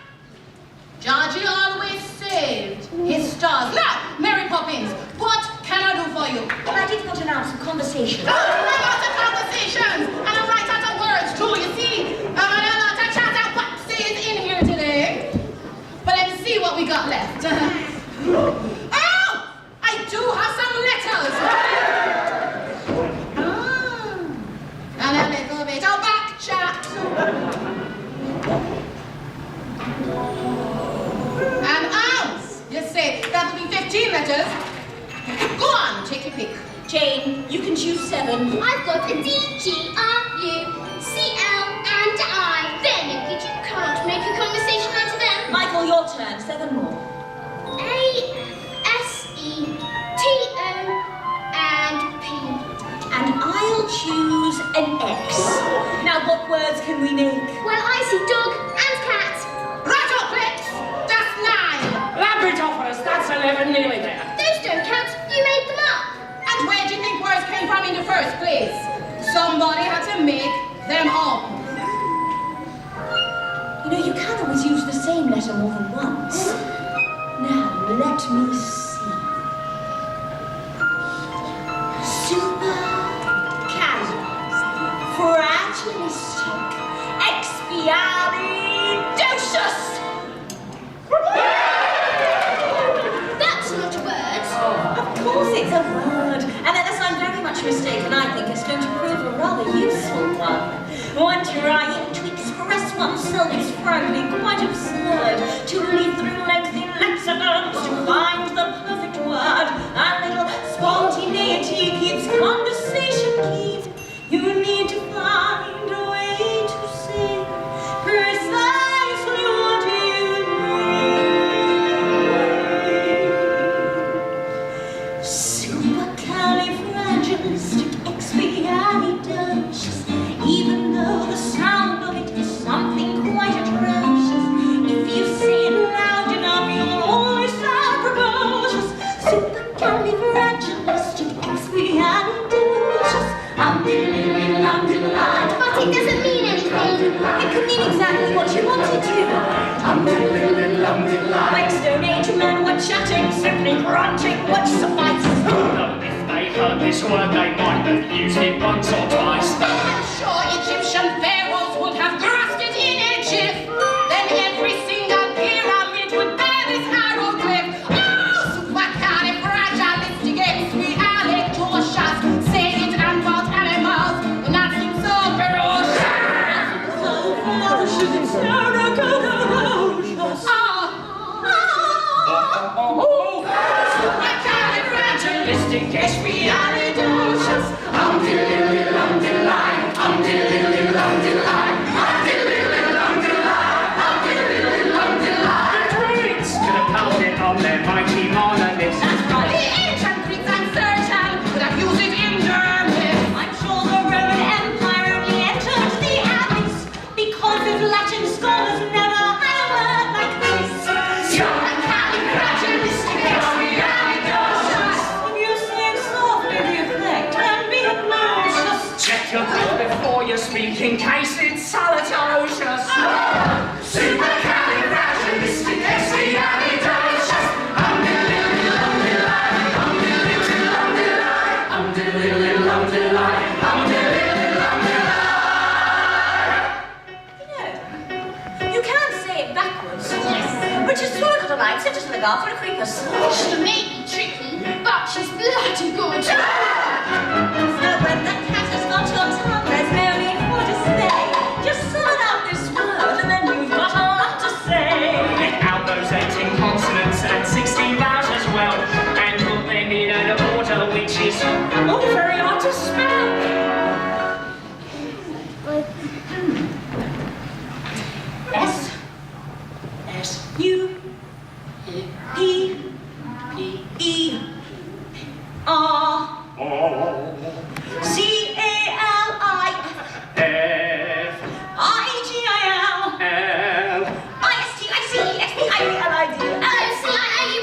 Georgie always saved his stars. Now, Mary Poppins, what can I do for you? I did want to announce some conversation. I'm out of conversations, and I'm right out of words too, you see. I'm a lot of chatterboxes in here today. But let's see what we got left. Oh! letters. Go on, take your pick. Jane, you can choose 7. I've got a D, G, R, U, C, L, and I. There, Nikki, you can't make a conversation out of them. Michael, your turn. 7 more. A, S, E, T, O, and P. And I'll choose an X. Now, what words can we make? Well, I see dog and cat. Right up, Rex. That's 9. Labradophilus, that's 11, nearly there. Those don't count. You made them up. And where do you think words came from in the first place? Somebody had to make them up. You know, you can't always use the same letter more than once. Now, let me see. Fragilistic, expialidocious. That's not a word. Of course it's a word, and unless I'm very much mistaken, I think it's going to prove a rather useful one. One trying to express oneself is frankly quite absurd. To leaf through lengthy lexicons to find the perfect word. A little spontaneity keeps conversation keep. You need to find a way to say precisely what you mean. Supercalifragilisticexpialidocious. Even though the sound of it is something quite atrocious, if you say it loud enough, you'll always sound precocious. Supercalifragilisticexpialidocious. But it doesn't mean anything. It could mean exactly what you wanted to. When Stone Age men were chatting, simply grunting would suffice. Though if they heard this word, they might have used it once or twice. I'm sure Egyptian pharaohs would have grasped it in a jiff. Then every single pyramid would bear this hieroglyph. Oh, supercalifragilisticexpialidocious. Say it and about animals, and that seems so ferocious. Supercalifragilisticexpialidocious. Greeks could have found it on their mighty monoliths. The ancient Greeks, I'm certain, would have used it in their myths. I'm sure the Roman Empire only entered the Abyss because its Latin scholars never had a word like this. Supercalifragilisticexpialidocious. If you sing softly, the effect can be obnoxious. Check your bill before you speak in case it's salutatious. Supercalifragilisticexpialidocious. You can say it backwards. Yes. But you've sort of got a line, so just look out for a creepers. She may be tricky, but she's bloody good. So when the cat has got your tongue, there's no need for to say. Just summon out this word, and then you've got a lot to say. Get out those 18 consonants and 16 vowels as well, and put them in an order which is all very hard to spell. S. U P E R C A L I F I G I L L I S T I C E X P I V L I D L O C I A U S.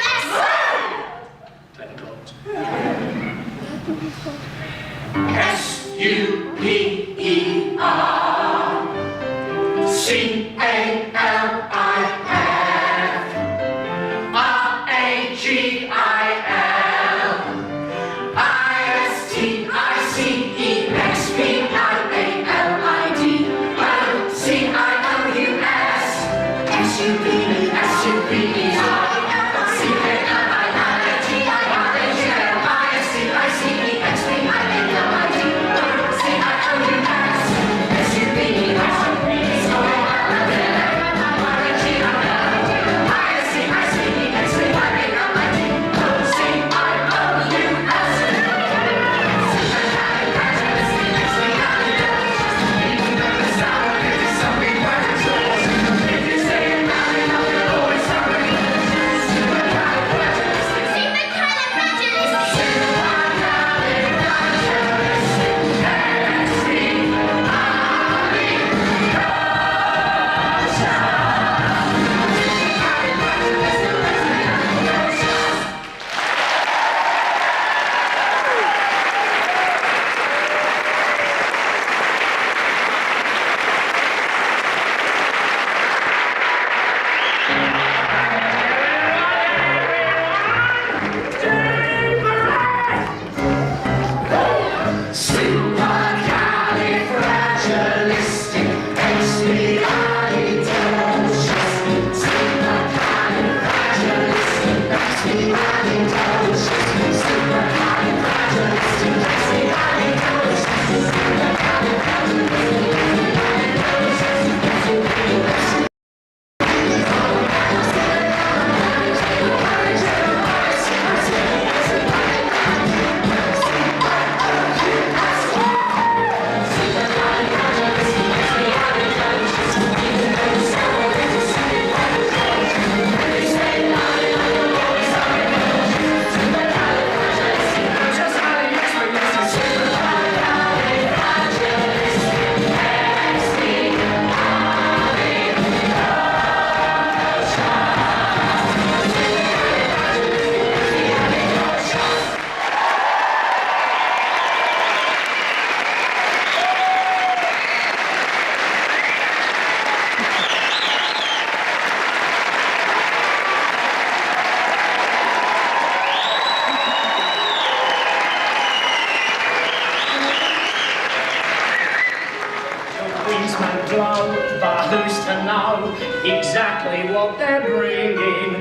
know exactly what they're bringing.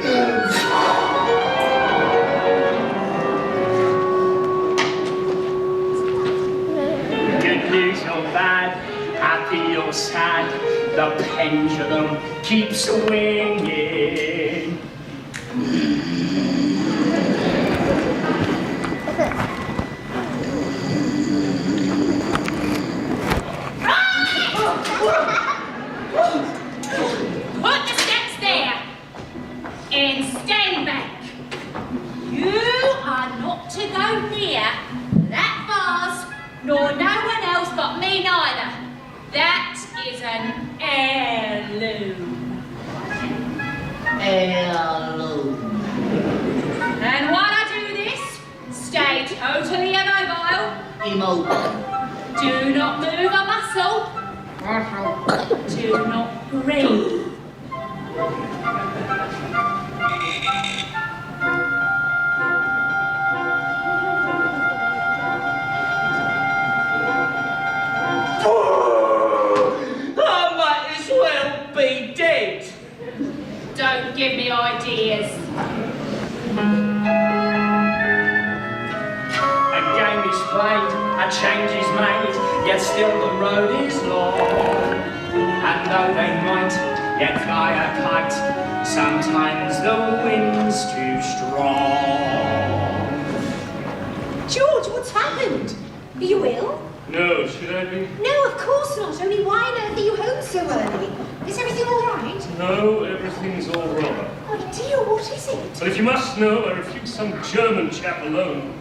Good news or bad, happy or sad, the pendulum keeps swinging. Put the steps there and stand back. You are not to go near that vase, nor no one else but me neither. That is an heirloom. Heirloom. And while I do this, stay totally immobile. Immobile. Do not move a muscle. Do not breathe. I might as well be dead. Don't give me ideas. A game is played, a change is made, yet still the road is long. And though they might yet fly a kite, sometimes the wind's too strong. George, what's happened? Are you ill? No, should I be? No, of course not. Only why on earth are you home so early? Is everything all right? No, everything's all wrong. Oh dear, what is it? But if you must know, I refused some German chap a loan.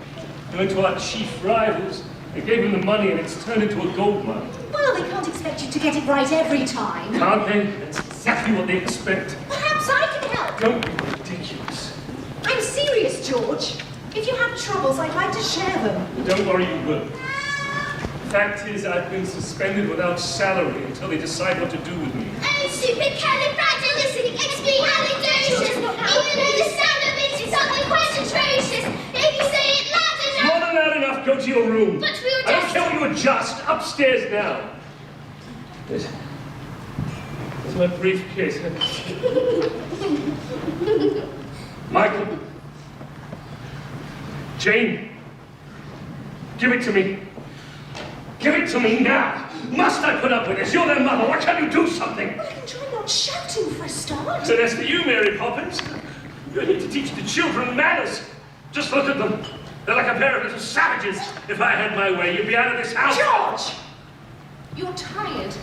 He went to our chief rivals. They gave him the money and it's turned into a gold mine. Well, they can't expect you to get it right every time. Can't they? That's exactly what they expect. Perhaps I can help. Don't be ridiculous. I'm serious, George. If you have troubles, I'd like to share them. Don't worry, you will. Fact is, I've been suspended without salary until they decide what to do with me. Oh, supercalifragilisticexpialidocious. Even though the sound of it is something quite atrocious. If you say it loud enough. More than loud enough, go to your room. But we were I don't just... care what you adjust. Upstairs now. There's my briefcase. Michael. Jane. Give it to me. Give it to me now. Must I put up with this? You're their mother. Why can't you do something? Well, I can try not shouting for a start. So that's for you, Mary Poppins. You're here to teach the children manners. Just look at them. They're like a pair of little savages. If I had my way, you'd be out of this house. George! You're tired.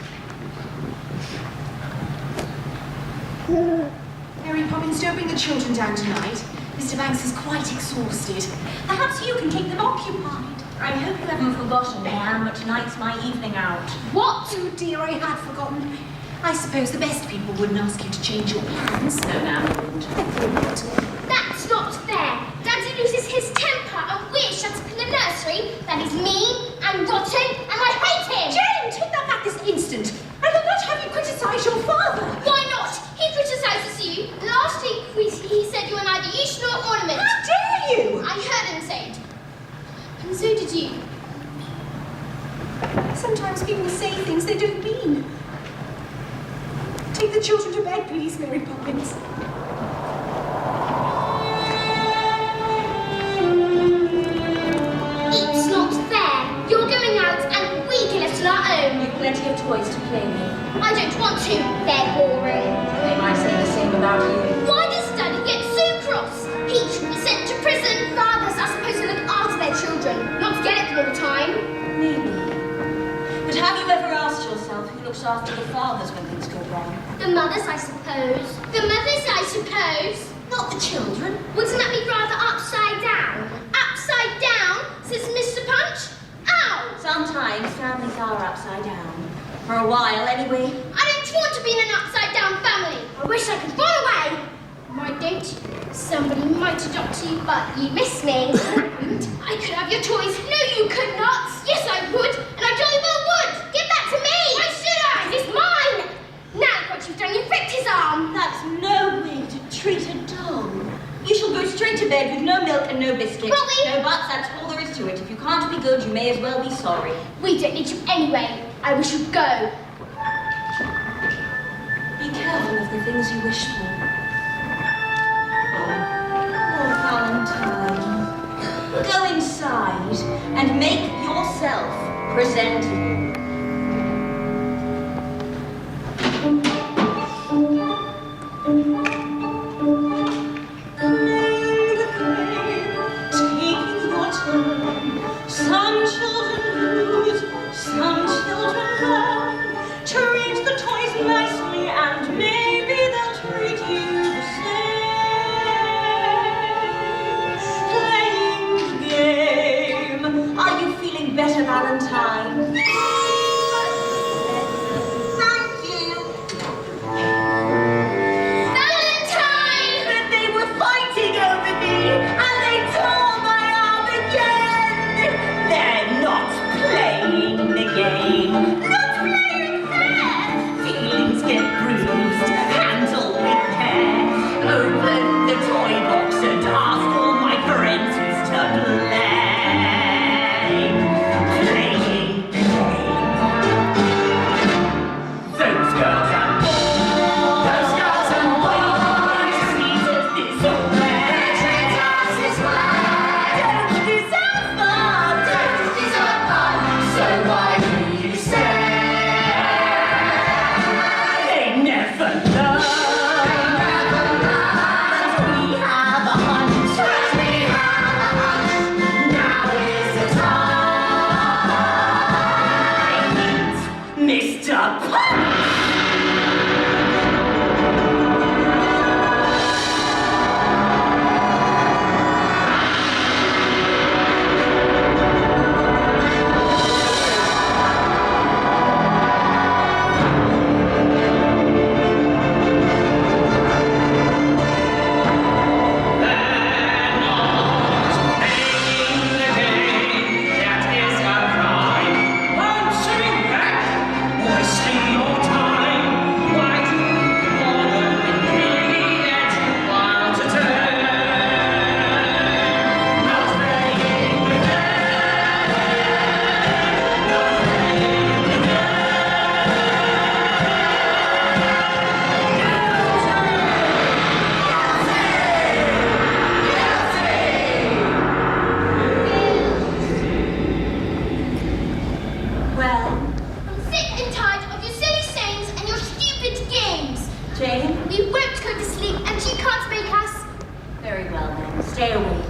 Mary Poppins, don't bring the children down tonight. Mr. Banks is quite exhausted. Perhaps you can keep them occupied. I hope you haven't forgotten, Anne, but tonight's my evening out. What? Oh dear, I had forgotten. I suppose the best people wouldn't ask you to change your plans. No, Nan wouldn't. I thought. That's not fair. Daddy loses his temper and we're shut up in the nursery. That is mean and rotten and I hate him. Jane, take that back this instant. I will not have you criticise your father. Why not? He criticises you. Last week he said you were neither use nor ornament. How dare you? I heard him say it. And so did you. Sometimes people say things they don't mean. Take the children to bed, please, Mary Poppins. It's not fair. You're going out and we can left on our own. You've plenty of toys to play with. I don't want to. They're boring. They might say the same about you. Why does Daddy get so cross? He should be sent to prison. Fathers are supposed to look after their children, not get at them all the time. Maybe. But have you ever asked yourself who looks after the fathers when things go wrong? The mothers, I suppose. The mothers, I suppose. Not the children. Wouldn't that be rather upside down? Upside down, says Mr. Punch. Ow! Sometimes families are upside down. For a while, anyway. I don't want to be in an upside down family. I wish I could run away. Why don't you? Somebody might adopt you, but you miss me. I could have your toys. No, you could not. Yes, I would. And I jolly well would. Give that to me. Why should I? It's mine. Now look what you've done. You've ripped his arm. That's no way to treat a dog. You shall go straight to bed with no milk and no biscuit. Robbie! No buts, that's all there is to it. If you can't be good, you may as well be sorry. We don't need you anyway. I wish you'd go. Be the things you wish for. Oh, Valentine, go inside and make yourself presentable. Some children lose, some children learn. Treat the toys nicely and maybe they'll treat you the same. Playing the game. Are you feeling better, Valentine? Thank you. Valentine! But they were fighting over me and they tore my arm again. They're not playing the game. Not playing fair. Feelings get bruised. Handle with care. Open the toy box and ask all my friends who's to blame. Playing the game. Those girls and boys. Those girls and boys. Treat us this way. Treat us this way. Don't deserve fun. Don't deserve fun. So why do you stay? They never learn. But we have a hunch. But we have a hunch. Now is the time. Mr. Punch. Well, I'm sick and tired of your silly sayings and your stupid games. Jane? We won't go to sleep and you can't make us. Very well then. Stay awake.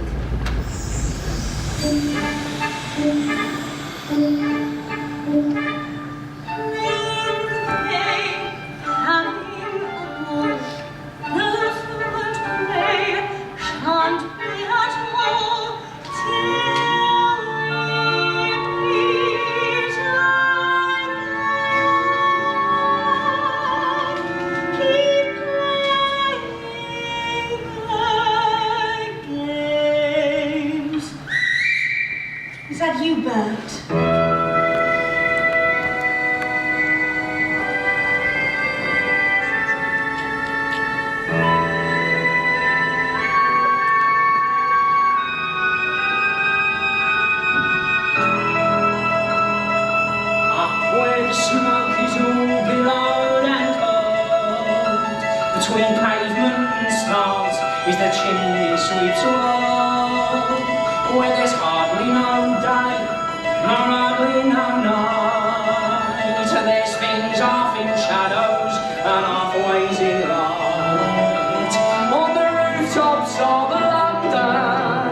Is that you, Bert? Up where the smoke is all billowed and curled, between pavement and stars is the chimney sweep's road, where there's hardly no day, nor hardly no night. There's things half in shadows and halfways in light. On the rooftops of London,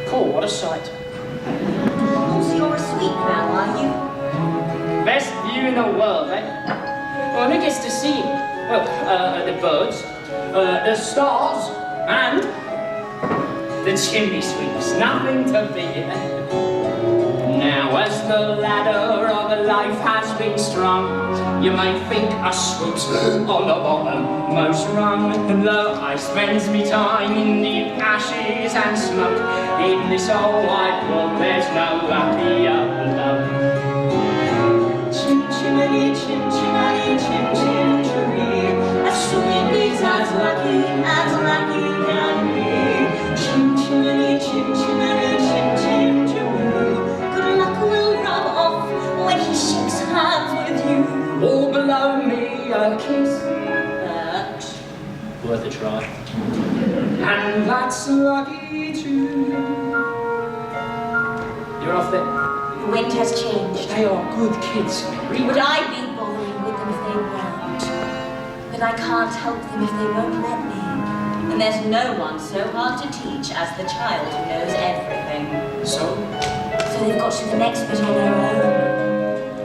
cool, what a sight. Oh, so you're asleep now, are you? Best view in the world, eh? Well, who gets to see it? Well, the birds, the stars, and the chimney sweeps. Nothing to beat. Now, as the ladder of life has been strung, you may think I swoops on the bottommost rung. Though I spends me time in the ashes and smoke, in this old white book there's no happier love. Chim chimney, chim chimney, chim chim chimney. A sweet beats as lucky can be. Chim chimney, chim chimney, chim chim chimney. Good luck will rub off when he Or below me a kiss. Worth a try. And that's lucky too. You're off then. The wind has changed. They are good kids, Mary. Would I be bothering with them if they weren't? But I can't help them if they won't let me. And there's no one so hard to teach as the child who knows everything. So they've got to the next bit on their own.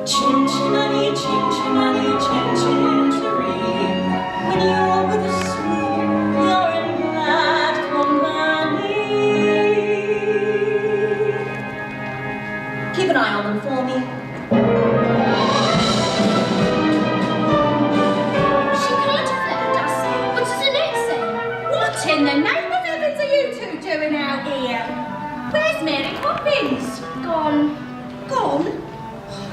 Chin-chinny, chin-chinny, chin-chin-cheree. When you're with a swoon, you're in glad company. Keep an eye on them for me. She can't have left us. What does the note say? What in the name of heavens are you two doing out here? Where's Mary Poppins? Gone. Gone?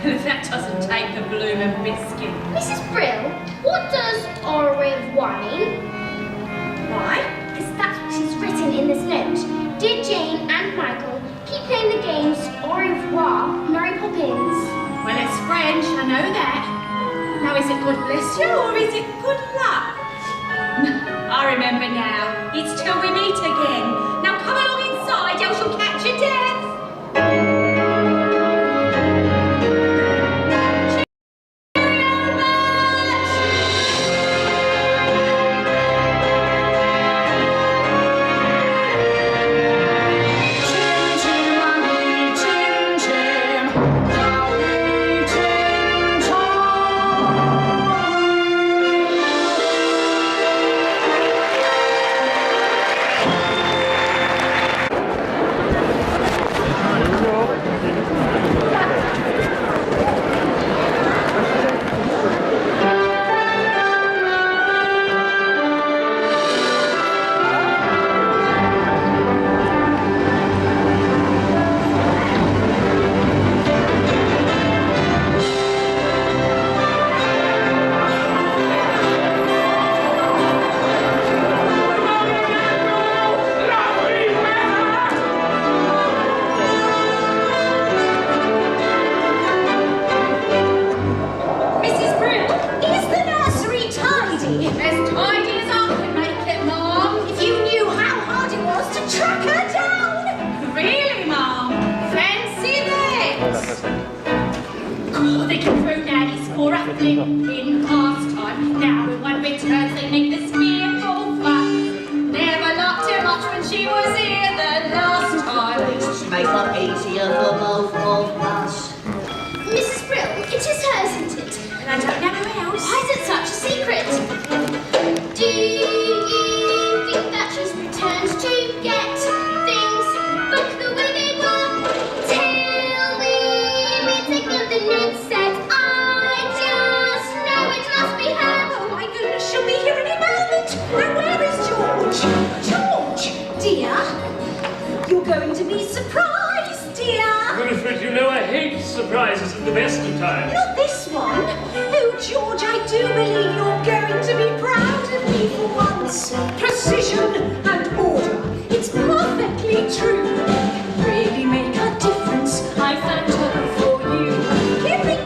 If that doesn't take the bloomin' biscuit. Mrs. Brill, what does au revoir mean? Why? Because that's what she's written in this note. Dear Jane and Michael, keep playing the games au revoir, Mary Poppins. Well, it's French, I know that. Now, is it good bless you or is it good luck? I remember now. It's till we meet again. Now come along inside, else you'll catch your death. In pastime, now when one returns they make this fearful fuss. Never loved her much when she was here the last time. Just make life easier for both of us. Mrs. Brill, it is her, isn't it? And I don't know who else. Why is it such a secret? Do you think that she's returned to get things back the way they were? Tell me, we take what the note said. I just know it must be her. Oh my goodness, she'll be here any moment. Now where is George? George, dear, you're going to be surprised, dear. Winifred, you know I hate surprises at the best of times. Not this one. Oh, George, I do believe you're going to be proud of me for once. Precision and order. It's perfectly true. Really make a difference. I found her for you. Giving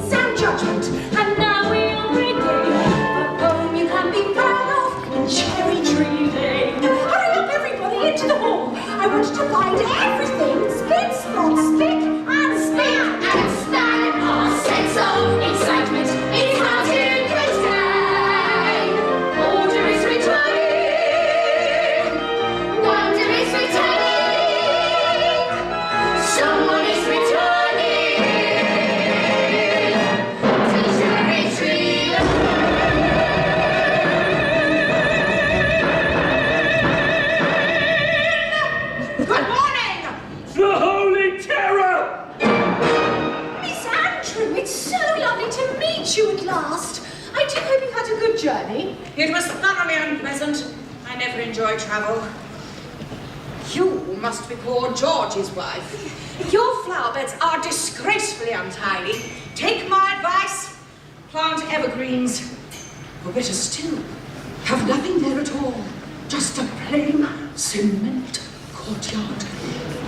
sound judgment. And now we'll regain a poem you can be proud of in Cherry Tree Lane. Hurry up, everybody, into the hall. I want you to find everything. Spit, spot, spick, and span. And span our sense of excitement. It's hard to contain. Order is returning. Wonder is returning. Someone is returning. To Cherry Tree Good morning! The Holy Terror! Miss Andrew, it's so lovely to meet you at last. I do hope you've had a good journey. It was thoroughly unpleasant. I never enjoy travel. You must be poor George's wife. Your flower beds are disgracefully untidy. Take my advice. Plant evergreens. Or better still, have nothing there at all. Just a plain cement courtyard.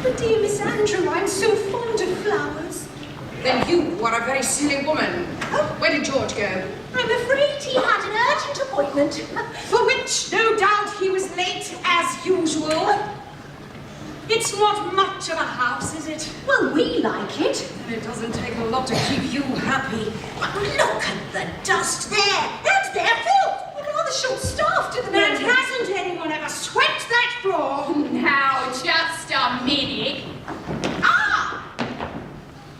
But dear Miss Andrew, I'm so fond of flowers. Then you are a very silly woman. Where did George go? I'm afraid he had an urgent appointment. For which, no doubt, he was late as usual. It's not much of a house, is it? Well, we like it. And it doesn't take a lot to keep you happy. Look at the dust there. And their filth. We're rather short-staffed at the And moment. hasn't anyone ever swept that floor? Now, just a minute. Ah!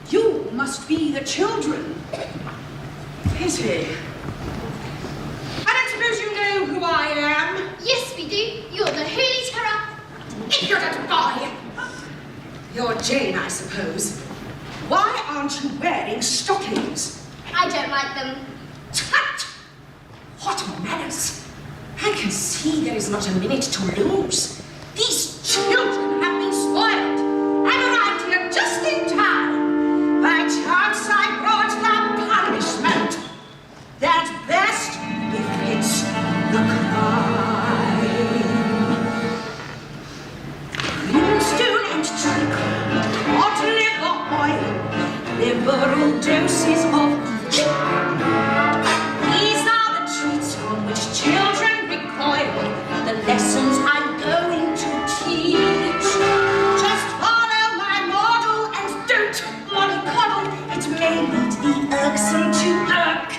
You must be the children. Pity. I don't suppose you know who I am? Yes, we do. You're the Holy Terror. Impudent boy! You're Jane, I suppose. Why aren't you wearing stockings? I don't like them. Tut! What manners! I can see there is not a minute to lose. These children have been spoiled. I arrived here just in time. By chance I brought the punishment that best befits the crime. Brimstone and treacle, hot liver oil, liberal doses of each. These are the treats from which children recoil, the lessons I'm going to teach. Just follow my model and don't mollycoddle. It may not be irksome to irk.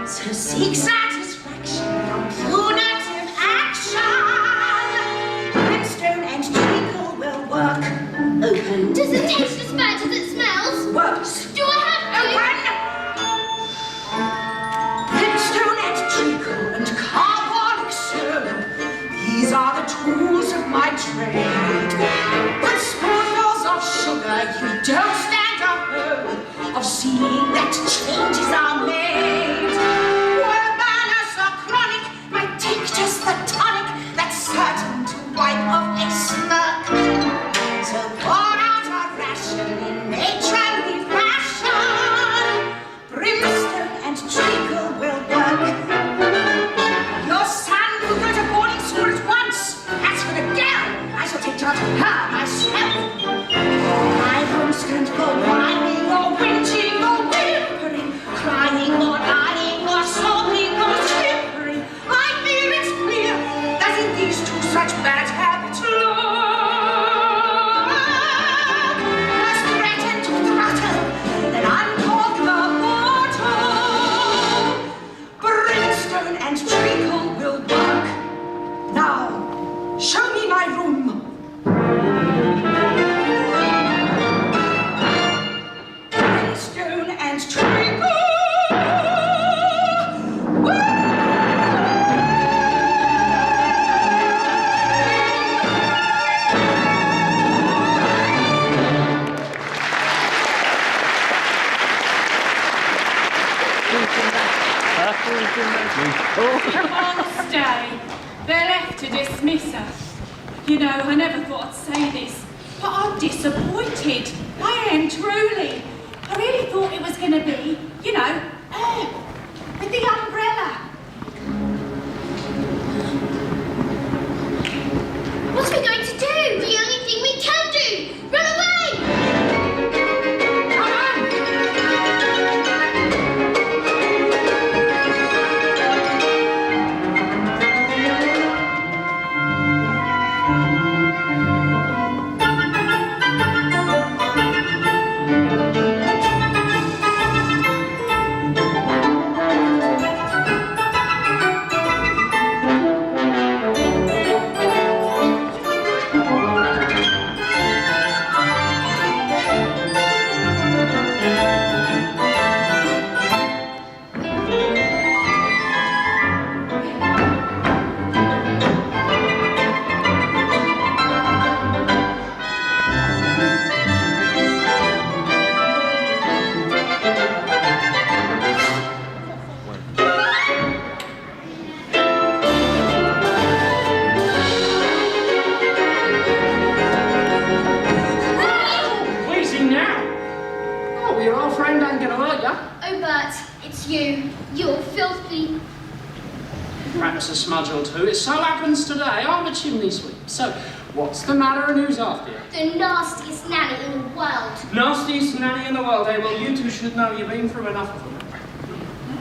So seek satisfaction from punitive action. Brimstone and treacle will work. Open. Does it taste as bad as it smells? Worse. Do I have to? Brimstone and treacle and carbolic syrup. These are the tools of my trade. With spoonfuls of sugar, you don't stand a hope of seeing that changes are made. Where manners are chronic, might take just the tonic that's certain to wipe off a smirk. So pour out a ration in matronly fashion. Brimstone and treacle will work. Your son will go to boarding school at once. As for the girl, I shall take charge of her myself. My brimstone go whining or whinging or whimpering, crying or lying or sobbing or simpering. I fear it's clear that in these two such bad habits lurk. As threatened to throttle, then uncork the bottle. Brimstone and treacle will work. Now, show me my room. Brimstone and treacle. Come on, stay. They're left to dismiss her. You know, I never thought I'd say this, but I'm disappointed. I am truly. I really thought it was going to be, you know, with the umbrella. What are we going to do? The only thing we can do. Run away! Come on. You're filthy. Perhaps a smudge or two. It so happens today I'm a chimney sweep. So, What's the matter and who's after you? The nastiest nanny in the world. Nastiest nanny in the world, eh? Well, you two should know you've been through enough of them.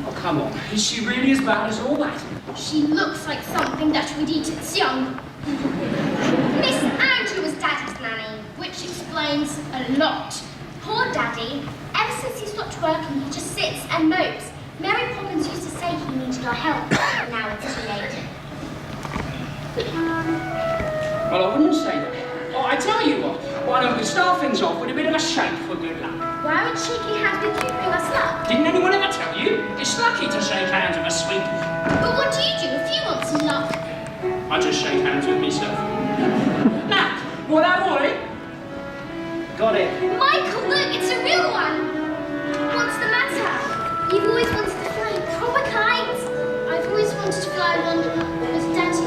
Oh, come on. Is she really as bad as all that? She looks like something that would eat its young. Miss Andrew was Daddy's nanny, which explains a lot. Poor Daddy. Ever since he stopped working, he just sits and mopes. Mary Poppins used to say he needed our help, but now it's too late. Well, I wouldn't say that. Oh, I tell you what. Why don't we start things off with a bit of a shake for good luck? Why would shaking hands with you bring us luck? Didn't anyone ever tell you? It's lucky to shake hands with a sweet. But what do you do if you want some luck? I just shake hands with myself. Now, what have I? Got it. Michael, look, it's a real one. What's the matter? You've always wanted to fly a proper kite. I've always wanted to fly one with Daddy.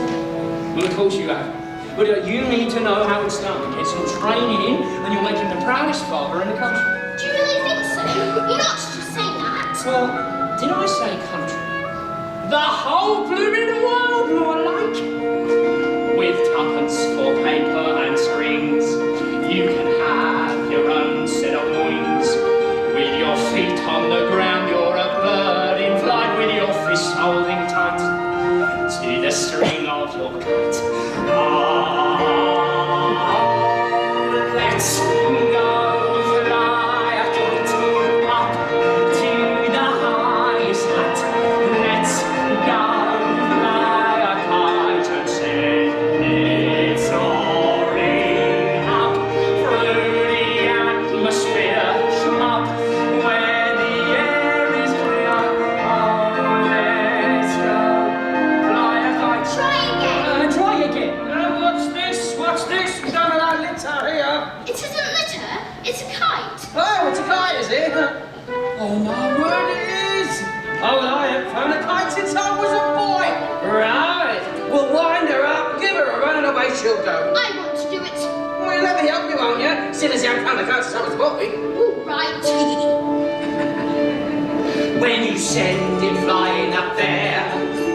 Well, of course you have. But you need to know how it's done. Get some training in, and you'll make him the proudest father in the country. Do you really think so? You're not just saying that. Well, did I say country? The whole blooming world, more like. With tuppence for paper and strings, you can have your own set of wings. With your feet on the ground, you're a bird in flight with your fists holding tight to the string of your kite. Let's go fly a kite up to the highest height. Let's go fly a kite and send it soaring up through the atmosphere, up where the air is clear. Oh, let's go fly a kite. Try again. Try again. What's this? What's this? We don't allow litter here. It isn't litter, it's a kite. Oh, it's a kite, is it? Oh, my word, it is. Oh, well, I haven't found a kite since I was a boy. Right. Well, wind her up, give her a run, and away she'll go. I want to do it. Well, you'll let me help you, won't you? Seeing as you haven't found a kite since I was a boy. All right. When you send it flying up there,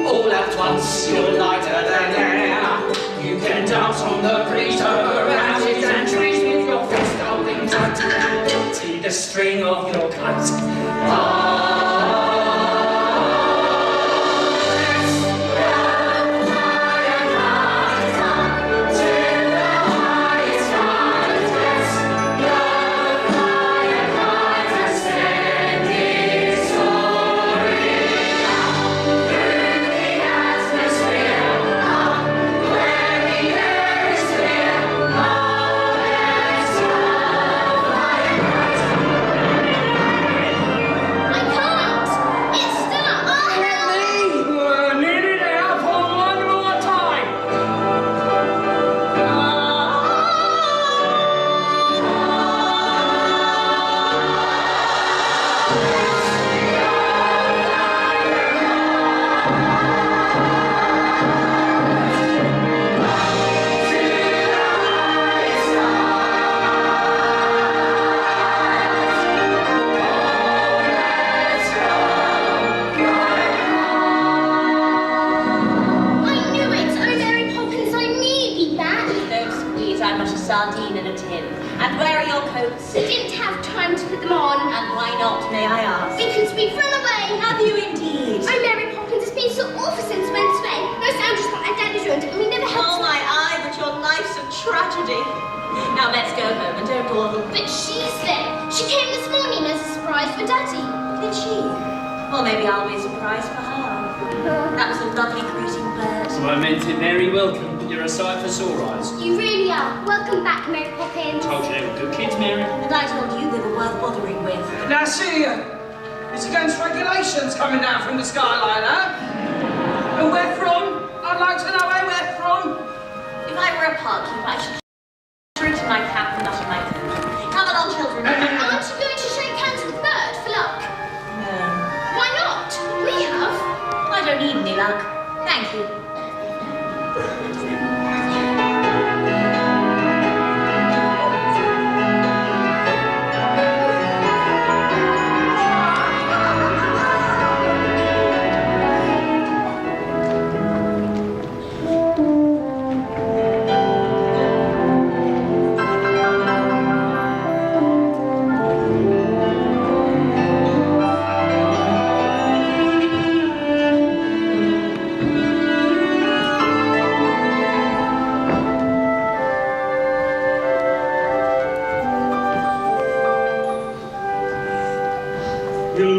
all at once you're lighter than air. You can dance on the breeze over houses and trees with your fist holding tight to the string of your kite. sardine in a tin. And where are your coats? We didn't have time to put them on. And why not, may I ask? Because we've run away. Have you indeed? Oh, Mary Poppins has been so awful since we went away. No Sandra's not and Daddy's ruined it, and we never helped. Oh my eye, but your life's a tragedy. Now let's go home and don't bore them. But she's there. She came this morning as a surprise for Daddy. Did she? Well, maybe I'll be a surprise for her. That was a lovely greeting bird. So I meant it, Mary. Welcome. You're a sight for sore eyes. You really are. Welcome back, Mary Poppins. Told you they were good kids, Mary. And I told you they were worth bothering with. Now see, it's against regulations coming down from the skyline, huh? And where from? I'd like to know where from. If I were a pug, I should drink to my cap and not in my food. Come along, children. Aren't you going to shake hands with the bird for luck? No. Why not? We have. I don't need any luck. Thank you.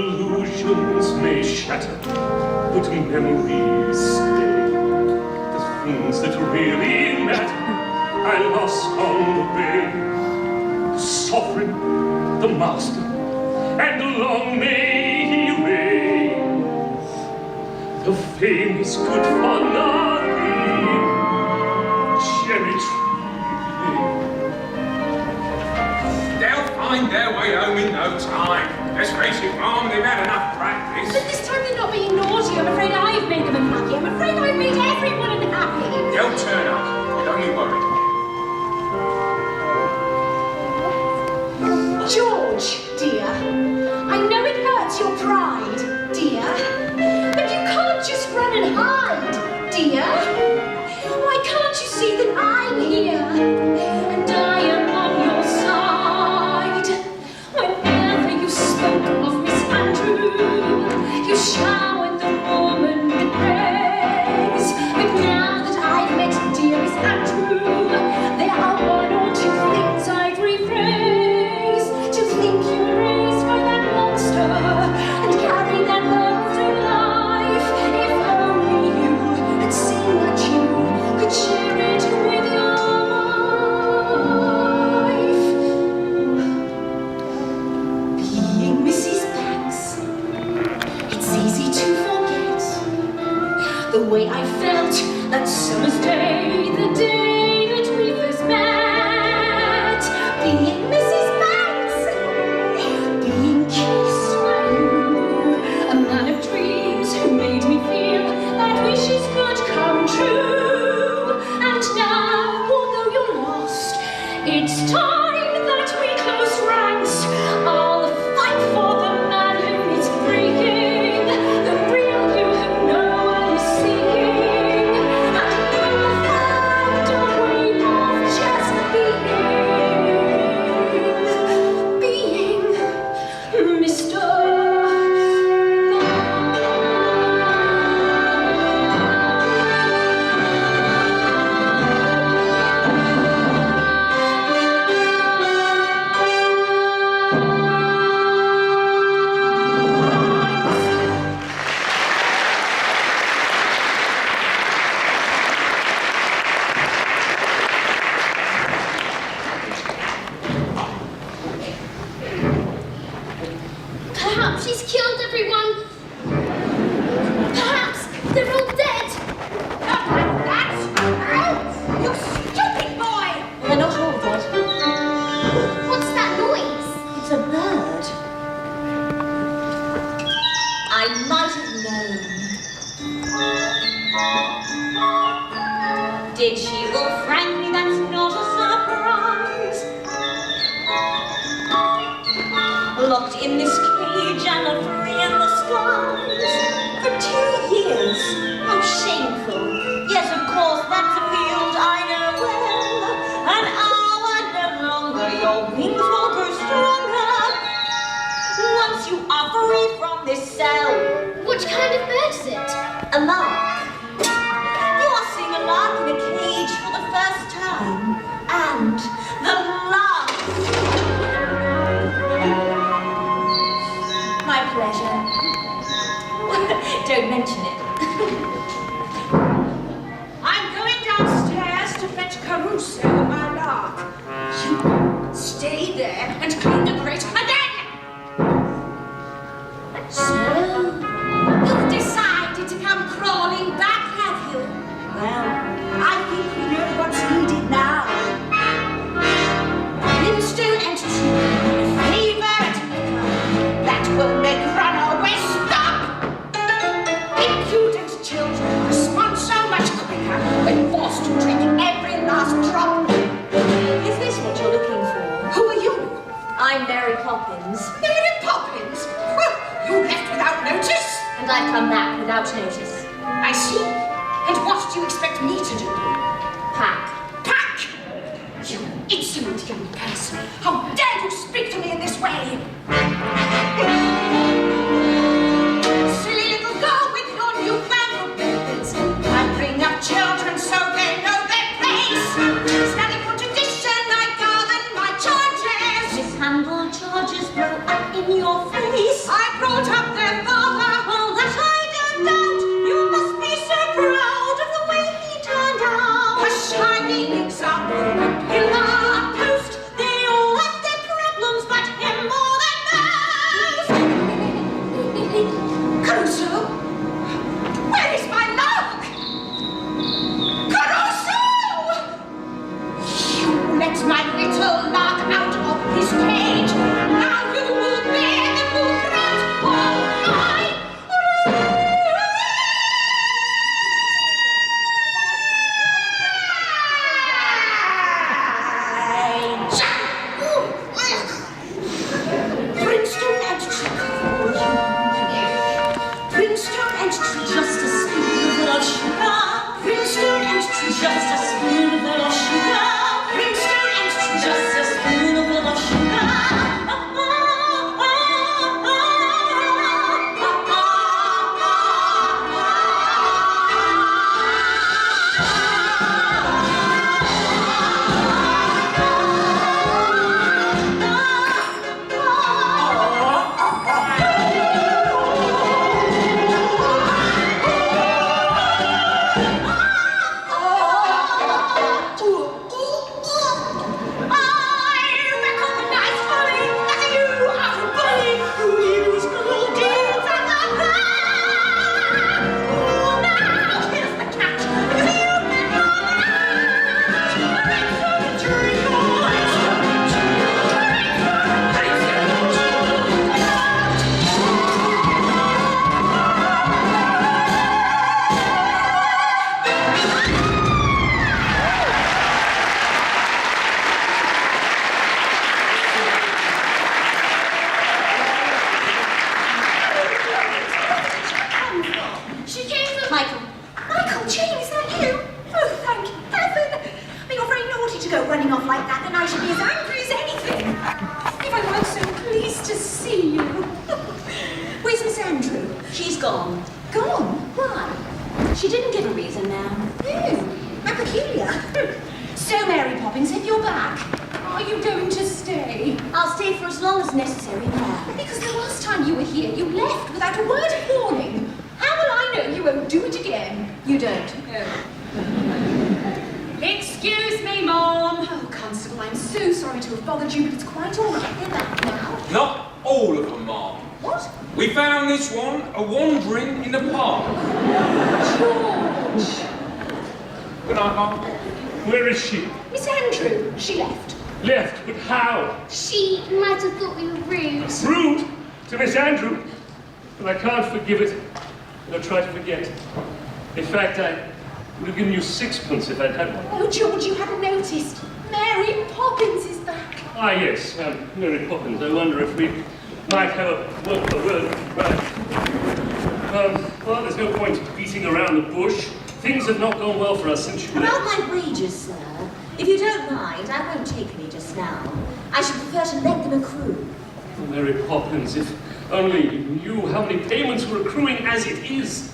illusions may shatter, but memories stay. The things that really matter I lost on the way. The sovereign, the master, and long may he reign. The fame is good for nothing, cherry tree. They'll find their way home in no time. Let's face it, Mom, they've had enough practice. But this time they're not being naughty. I'm afraid I've made them unhappy. I'm afraid I've made everyone unhappy. They'll turn up. Don't you worry. George, dear, I know it hurts your pride, dear, but you can't just run and hide, dear. Why can't you see that I'm here, and I am on your side? Whenever you spoke of Miss Andrew, you showered the woman with praise. But now that I've met dear Miss Andrew, there are one or two things I'd rephrase. To think you were raised by that monster and carry that burden through life. If only you had seen that you could share it with your wife. Being Mrs. Banks, it's easy to forget the way I felt that summer's day, the day that we first met. Being Mrs. Banks, being kissed by you, a man of dreams who made me feel that wishes could come true. And now, although you're lost, it's time that we close ranks. I'll fight for the man who is breaking, the real you who no one is seeking. And we'll find a way of just being Mr. Perhaps he's killed everyone. Perhaps they're all dead. Not like that! Out! You stupid boy! They're not all dead. What's that noise? It's a bird. I might have known. Did she? Well, frankly, that's not a surprise. Locked in this cage and free in the skies for 2 years. How shameful. Yes, of course, that's a field I know well. An hour no longer, your wings will grow stronger. Once you are free from this cell, Which kind of bird is it? a lark. You are seeing a lark in a cage for the first time. And the last. My pleasure. Don't mention it. I'm going downstairs to fetch Caruso, my lark. You stay there and clean the grate again! So, You've decided to come crawling back, have you? well, I think we know what's needed now. Brimstone and tea, fever and liquor, that will make runaway stop! Impudent children respond so much quicker when forced to drink every last drop. Is this what you're looking for? Who are you? I'm Mary Poppins, Mary Poppins? Well, you left without notice? and I've come back without notice. I see. And what do you expect me to do? Pack. Pack! You insolent young person! How dare you speak to me in this way? Silly little girl with your newfangled methods. I bring up children so they know their place. Standing for tradition, I govern my charges. Mishandled charges blow up in your face. I brought up me. Caruso? Where is my lark? Caruso! You let my little lark out of his cage. Now you will bear the full brunt of my rage. Brimstone and treacle. Brimstone and treacle. Just a spoonful of sugar. Brimstone and treacle. Just a spoonful of sugar. Brimstone and treacle. Just a spoonful of sugar. She came from Michael. Michael, Jane, is that you? Oh, thank heaven. I mean, you're very naughty to go running off like that, and I should be as angry as anything. If I weren't so pleased to see you. Where's Miss Andrew? She's gone. Gone? Why? She didn't give a reason now. Oh, how peculiar. So, Mary Poppins, if you're back, are you going to stay? I'll stay for as long as necessary now. Because the last time you were here, you left without a word of warning. How will I know you won't do it again? You don't. Excuse me, Mom. Oh, Constable, I'm so sorry to have bothered you, but it's quite all right. They're back now. Not all of them, Mom. What? We found this one wandering in the park. George! Good night, Mom. Where is she? Miss Andrew, she left. Left, but how? She might have thought we were rude. Rude to Miss Andrew. But I can't forgive it. And I'll try to forget. In fact, I would have given you sixpence if I'd had one. Oh, George, you hadn't noticed. Mary Poppins is back. Ah, yes, Mary Poppins. I wonder if we might have a word for word. Right. Well, there's no point beating around the bush. Things have not gone well for us since you About left. my wages, sir. If you don't mind, I won't take any just now. I should prefer to let them accrue. Oh, Mary Poppins, if only you knew how many payments were accruing as it is.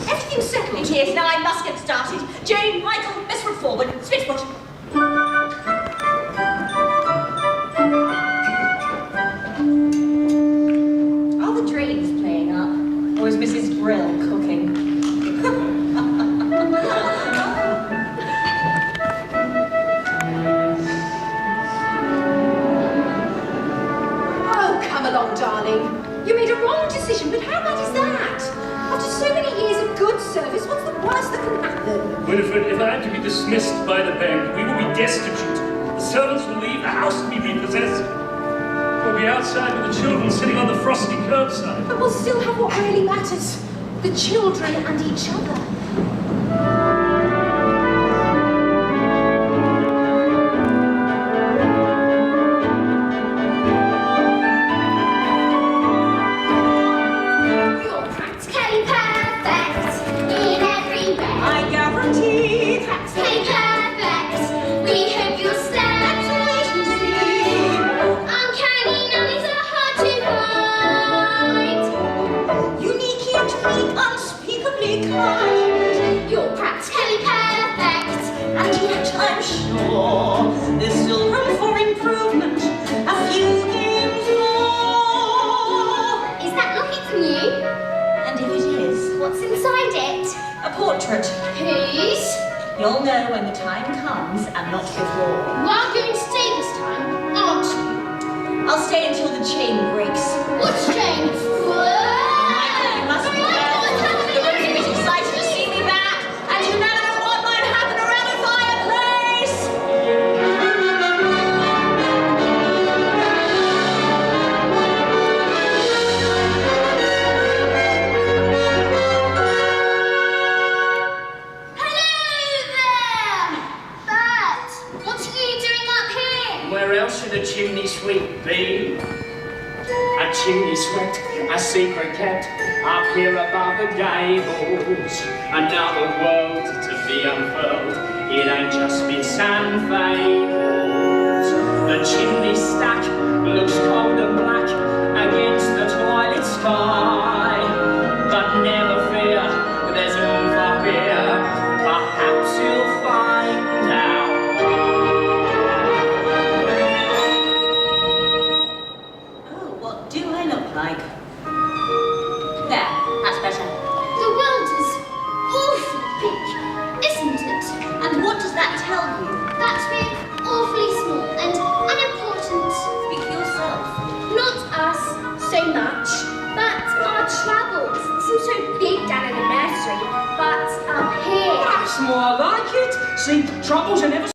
Everything's settled. It is. Now I must get started. Jane, Michael, best foot forward. Switchfoot. Are the drains playing up? Or is Mrs. Brill cooking? Oh, come along, darling. You made a wrong decision, but how bad is that? After so many years of good service, what's the worst that can happen? Winifred, if I had to be dismissed by the bank, we will be destitute. The servants will leave, the house will be repossessed. We'll be outside with the children sitting on the frosty curbside. But we'll still have what really matters. The children and each other. You're practically perfect in every way. I guarantee. Practically perfect. We hope you'll stay. Uncanny numbers are hard to find. Unique yet unique, unspeakably kind. You're practically perfect. And yet I'm sure there's still room for improvement. A few games more. Is that looking from you? And if it is, What's inside it? a portrait. Whose? You'll know when the time comes and not before. You are going to stay this time, aren't you? I'll stay until the chain breaks. What's chimney swept, a secret kept up here above the gables. Another world to be unfurled, it ain't just myths and fables. The chimney stack looks cold and black against the twilight sky. But never fear, there's oomph up here, perhaps you'll find out. Oh, what do I look like? There, that's better. The world is awfully big, isn't it? And what does that tell you? That we're awfully small and unimportant. Speak for yourself. Not us so much, but our troubles seem so big down in the nursery. But up here... That's more like it. See, troubles are never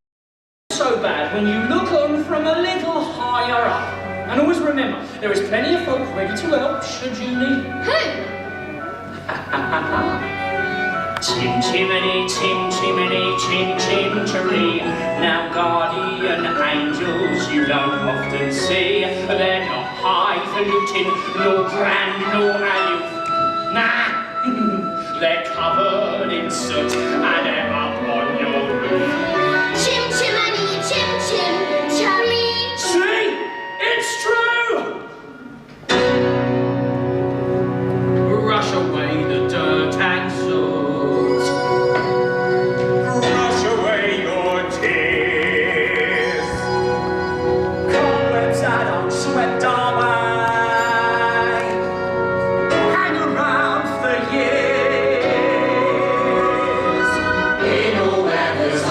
so bad when you look on from a little higher up. And always remember, there is plenty of folk ready to help should you need. Who? Chim chimney, chim chimney, chim chim cheree. Now guardian angels you don't often see. They're not highfalutin, nor grand, nor aloof. Nah, they're covered in soot and they're up on your roof. Chim chimney, chim chim, cherry. See? It's true! Rush away the dirt and soot. Rush away your tears. Cobwebs that unswept away. Hang around for years. In all weathers,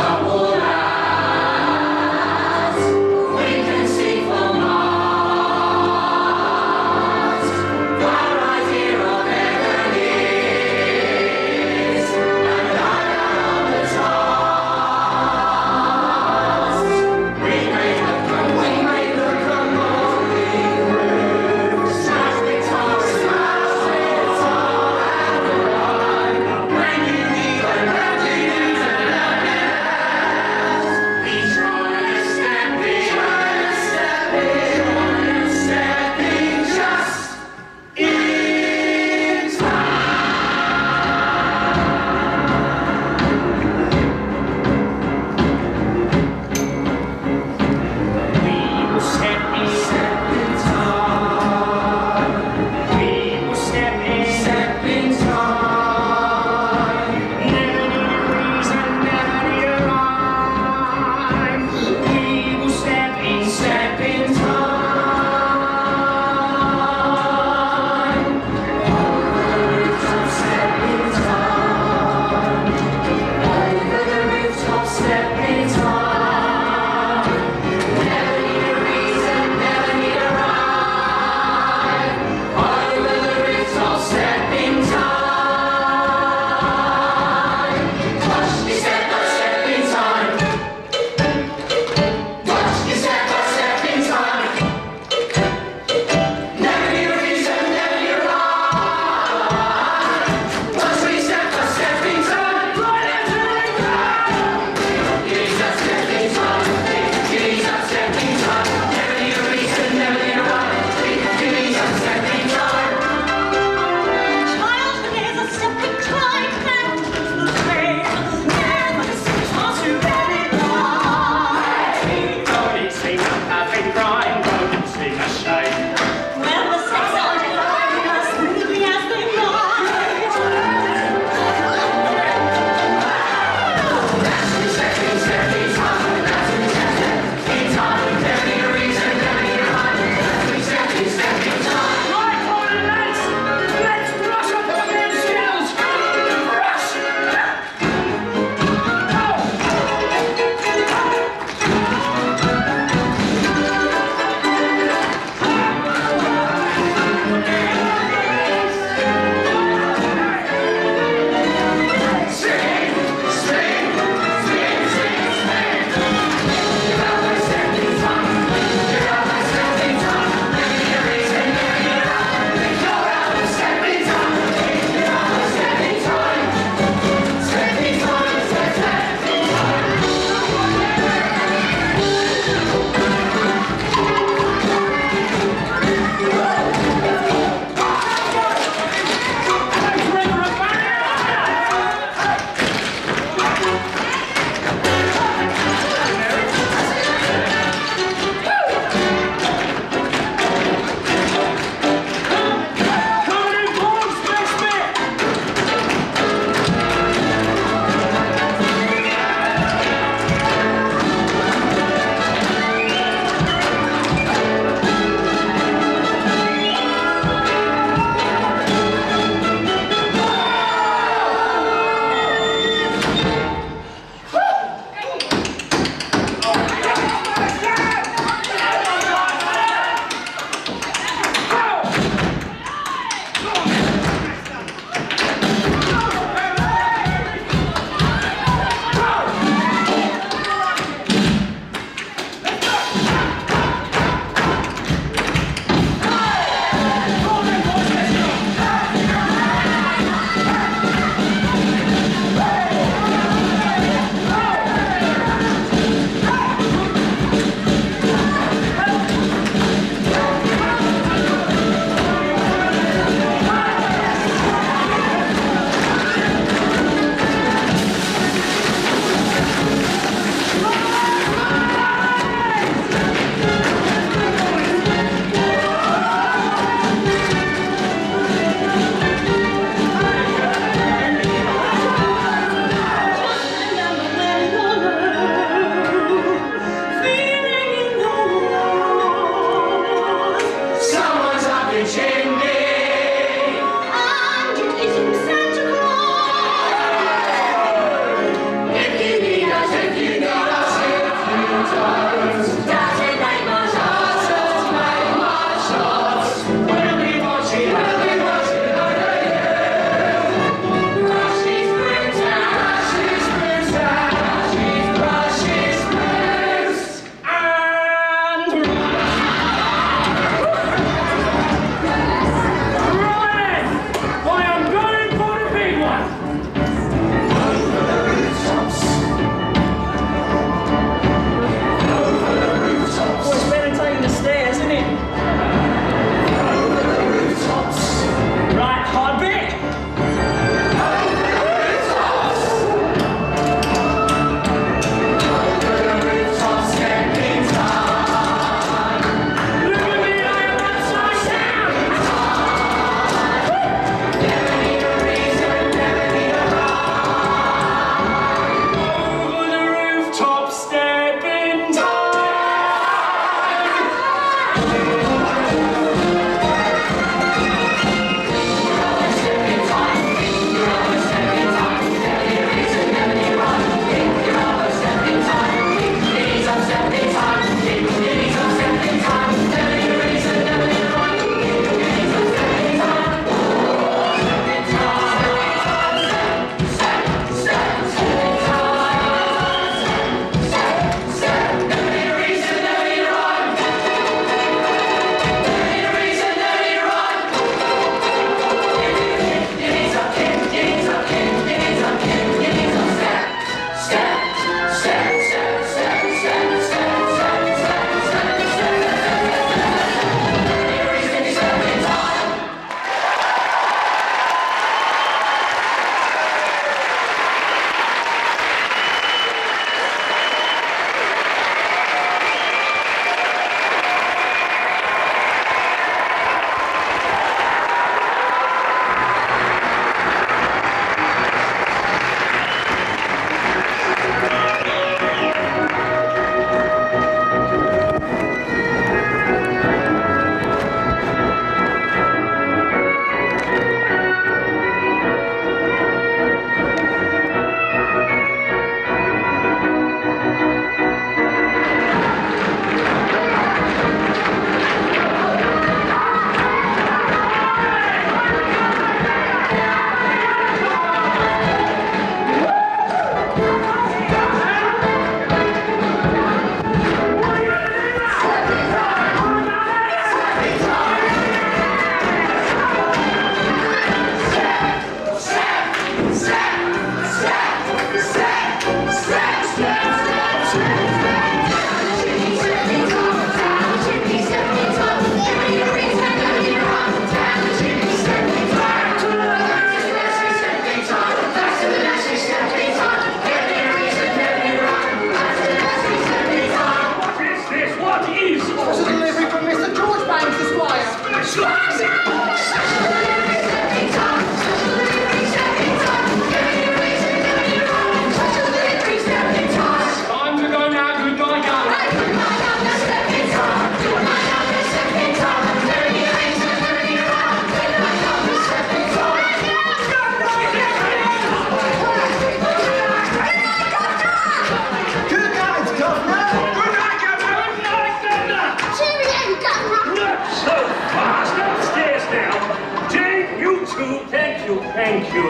to. Thank you, thank you.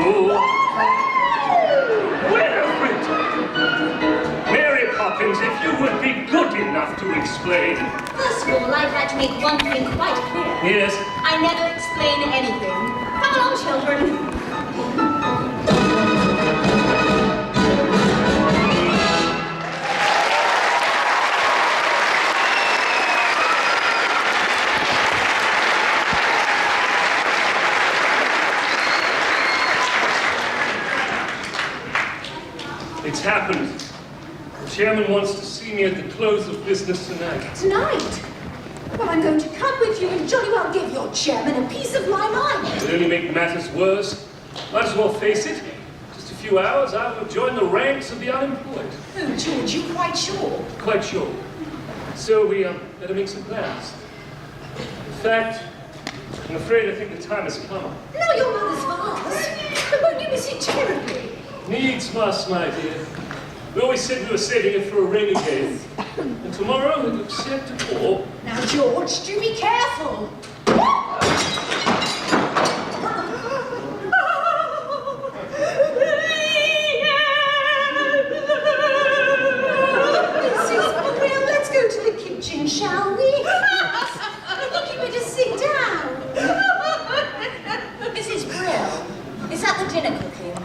Winifred! Mary Poppins, if you would be good enough to explain. First of all, I'd like to make one thing quite clear. Yes? I never explain anything. Come along, children. It's happened. The chairman wants to see me at the close of business tonight. Tonight? Well, I'm going to come with you and jolly well give your chairman a piece of my mind. To only make matters worse, might as well face it. Just a few hours, I will join the ranks of the unemployed. Oh, George, you quite sure? Quite sure. So we better make some plans. In fact, I'm afraid I think the time has come. No, your mother's vase. But won't you miss it terribly? Needs must, my dear. We always said we were saving it for a rainy day. And tomorrow it looks set to pour. Now, George, do be careful. Well, let's go to the kitchen, shall we? I think you better sit down. Mrs. Brill, is that the dinner cooking?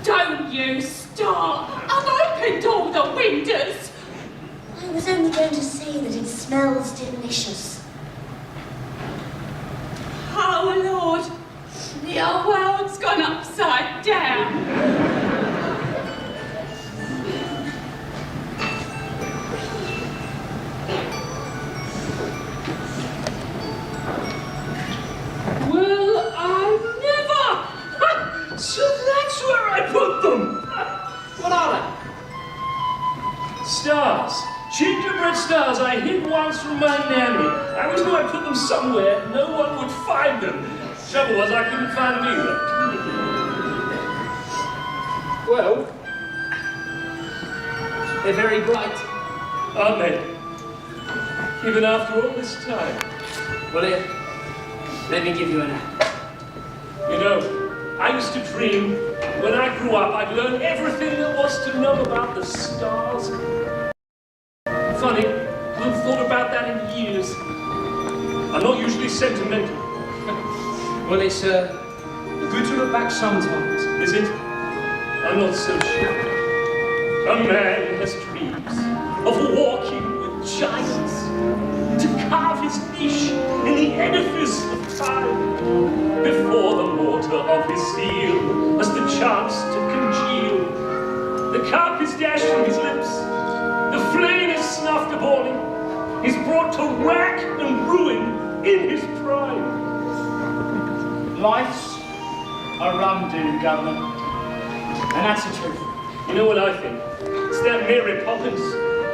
Don't you start! I've opened all the windows! I was only going to say that it smells delicious. Oh, Lord! The whole world's gone upside down! Well, I never! So that's where I put them! What are they? Stars. Gingerbread stars I hid once from my nanny. I always knew I put them somewhere. No one would find them. Trouble was, I couldn't find them either. Well, they're very bright. Aren't they? Even after all this time. Well, here, let me give you an app. You know, I used to dream when I grew up I'd learn everything there was to know about the stars. Funny, I haven't thought about that in years. I'm not usually sentimental. Well, it's good to look back sometimes. Is it? I'm not so sure. A man has dreams of walking with giants, to carve his niche in the edifice of time, before the mortar of his steel has the chance to congeal. The cup is dashed from his lips, the flame is snuffed upon him, he's brought to rack and ruin in his prime. Life's a rum-do, Governor. And that's the truth. You know what I think? It's that Mary Poppins.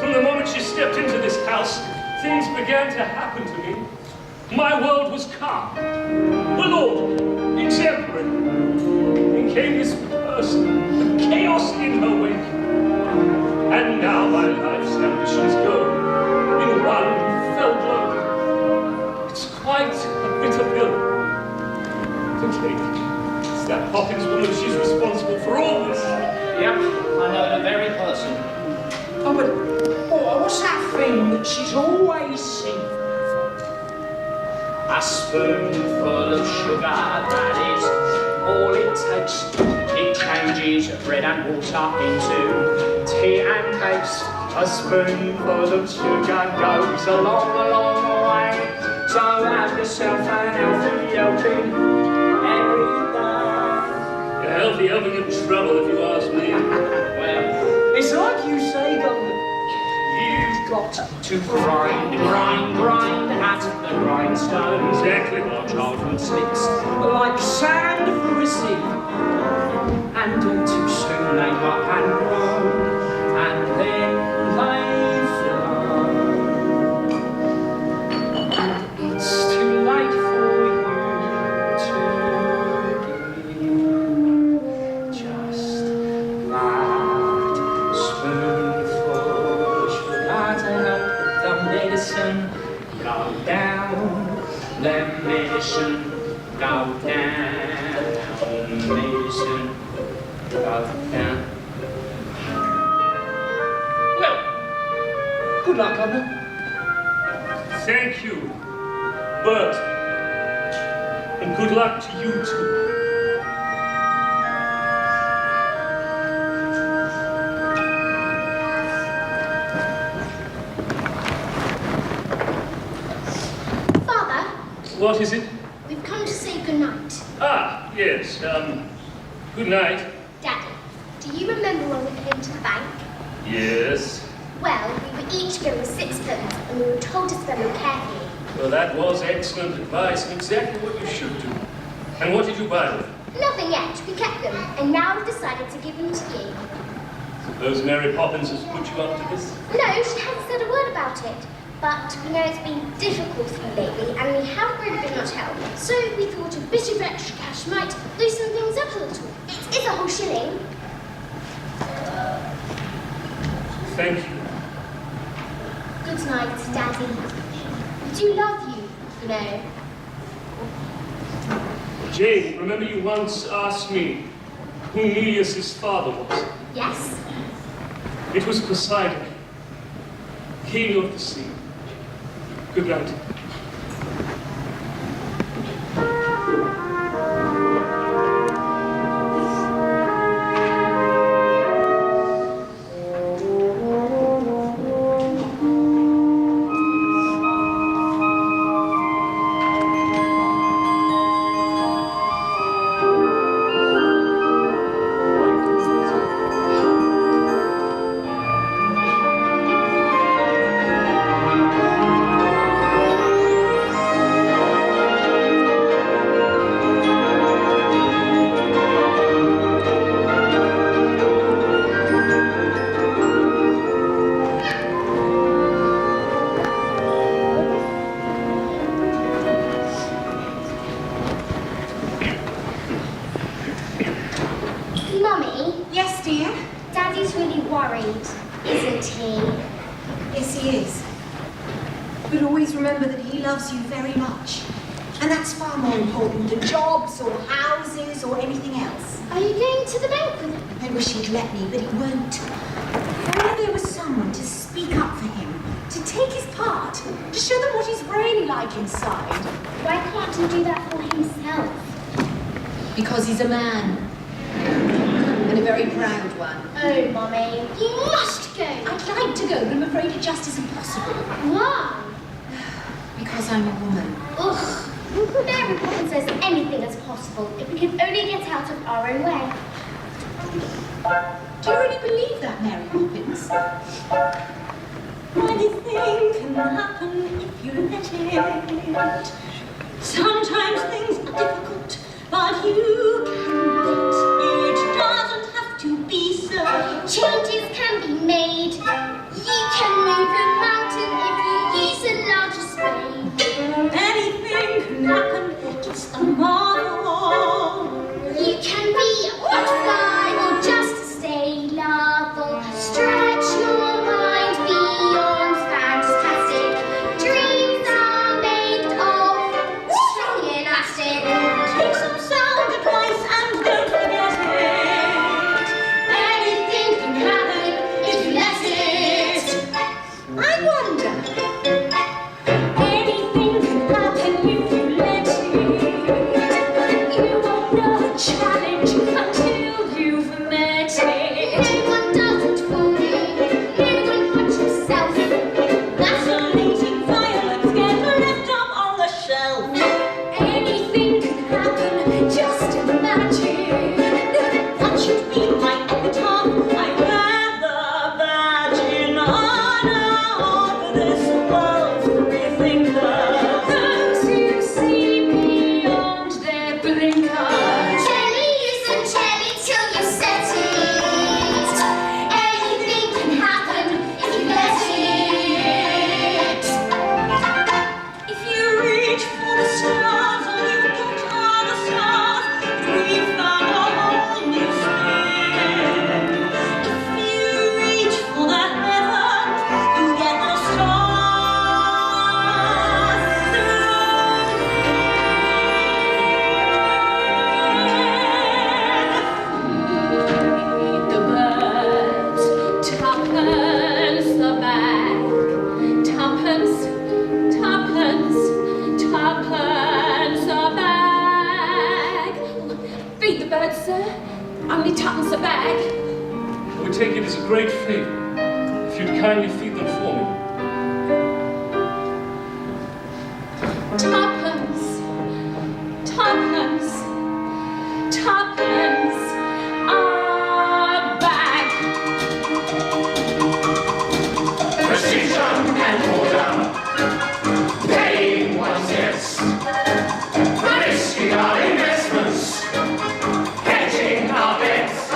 From the moment she stepped into this house, things began to happen to me. My world was calm, well ordered, exemplary. Then came this person, chaos in her wake. And now my life's ambitions go in one fell blow. It's quite a bitter pill to take. It's that Poppins woman, she's responsible for all this. Yep, I know the very person. Oh, but what's that thing that she's always seen? A spoonful of sugar, that is all it takes. It changes bread and water into tea and cakes. A spoonful of sugar goes a long, long way. So have yourself an healthy helping every day. You're healthy helping in trouble, if you ask me. Well, It's like you say, Governor. you've got to grind, grind, grind at the grindstone. Exactly. Our childhood slips like sand through a sieve. And too soon they up and grow, and then they flow. It's too late for you to give just that spoonful of sugar to help the medicine go down. The medicine Go down, Mason. Go down. Well, good luck, Governor. Thank you, Bert. And good luck to you too. Father, What is it? we've come to say goodnight. Ah, yes, good night. Daddy, do you remember when we came to the bank? Yes. Well, we were each given sixpence and we were told to spend them carefully. Well, that was excellent advice and exactly what you should do. And what did you buy them? Nothing yet. We kept them, and now we've decided to give them to you. Suppose Mary Poppins has put you up to this? No, she hasn't said a word about it. But we know it's been difficult for you lately, and we haven't really been much help. So we thought a bit of extra cash might loosen things up a little. It is a whole shilling. Thank you. Good night, Daddy. We do love you, you know. Jane, remember you once asked me who Neleus's father was? Yes? It was Poseidon, king of the sea. Good night. Mummy? Yes, dear? Daddy's really worried, isn't he? Yes, he is. But always remember that he loves you very much. And that's far more important than jobs or houses or anything else. Are you going to the bank with him? I wish he'd let me, but he won't. If only there was someone to speak up for him, to take his part, to show them what he's really like inside. Why can't he do that for himself? Because he's a man. And a very proud one. Oh, Mummy, you must go. I'd like to go, but I'm afraid it just isn't possible. Why? Because I'm a woman. Ugh. Mary Poppins says anything is possible if we can only get out of our own way. Do you really believe that, Mary Poppins? Anything can happen if you let it. Sometimes things are difficult, but you can wait. It doesn't have to be so. Changes can be made. You can move a mountain if you use a larger spade. Anything can happen, just a marvel. You can be a butterfly or just a stay larval. Stretch your mind beyond fantastic. Dreams are made of strong elastic. Take some sound advice and don't forget it. Anything can happen if you let it. I wonder. Anything can happen if you let it. You won't know a challenge until you've met it. No one does it for you. No one but yourself. Vacillating violets get left up on the shelf. Anything can happen, just imagine. That should be my epitaph. I'd rather virgin honor this world's free thinker. Those who see beyond their blinker. Jelly isn't jelly till you set it. Anything can happen if you let it. If you reach for the stars, all you get are the stars. We found a whole new spin. If you reach for the heavens, you get the stars. Only tuppence a bag. I would take it as a great favour if you'd kindly feed them for me. Tuppence. Tuppence. Tuppence a bag. Precision and order, paying one's debts, risking our investments, hedging our bets.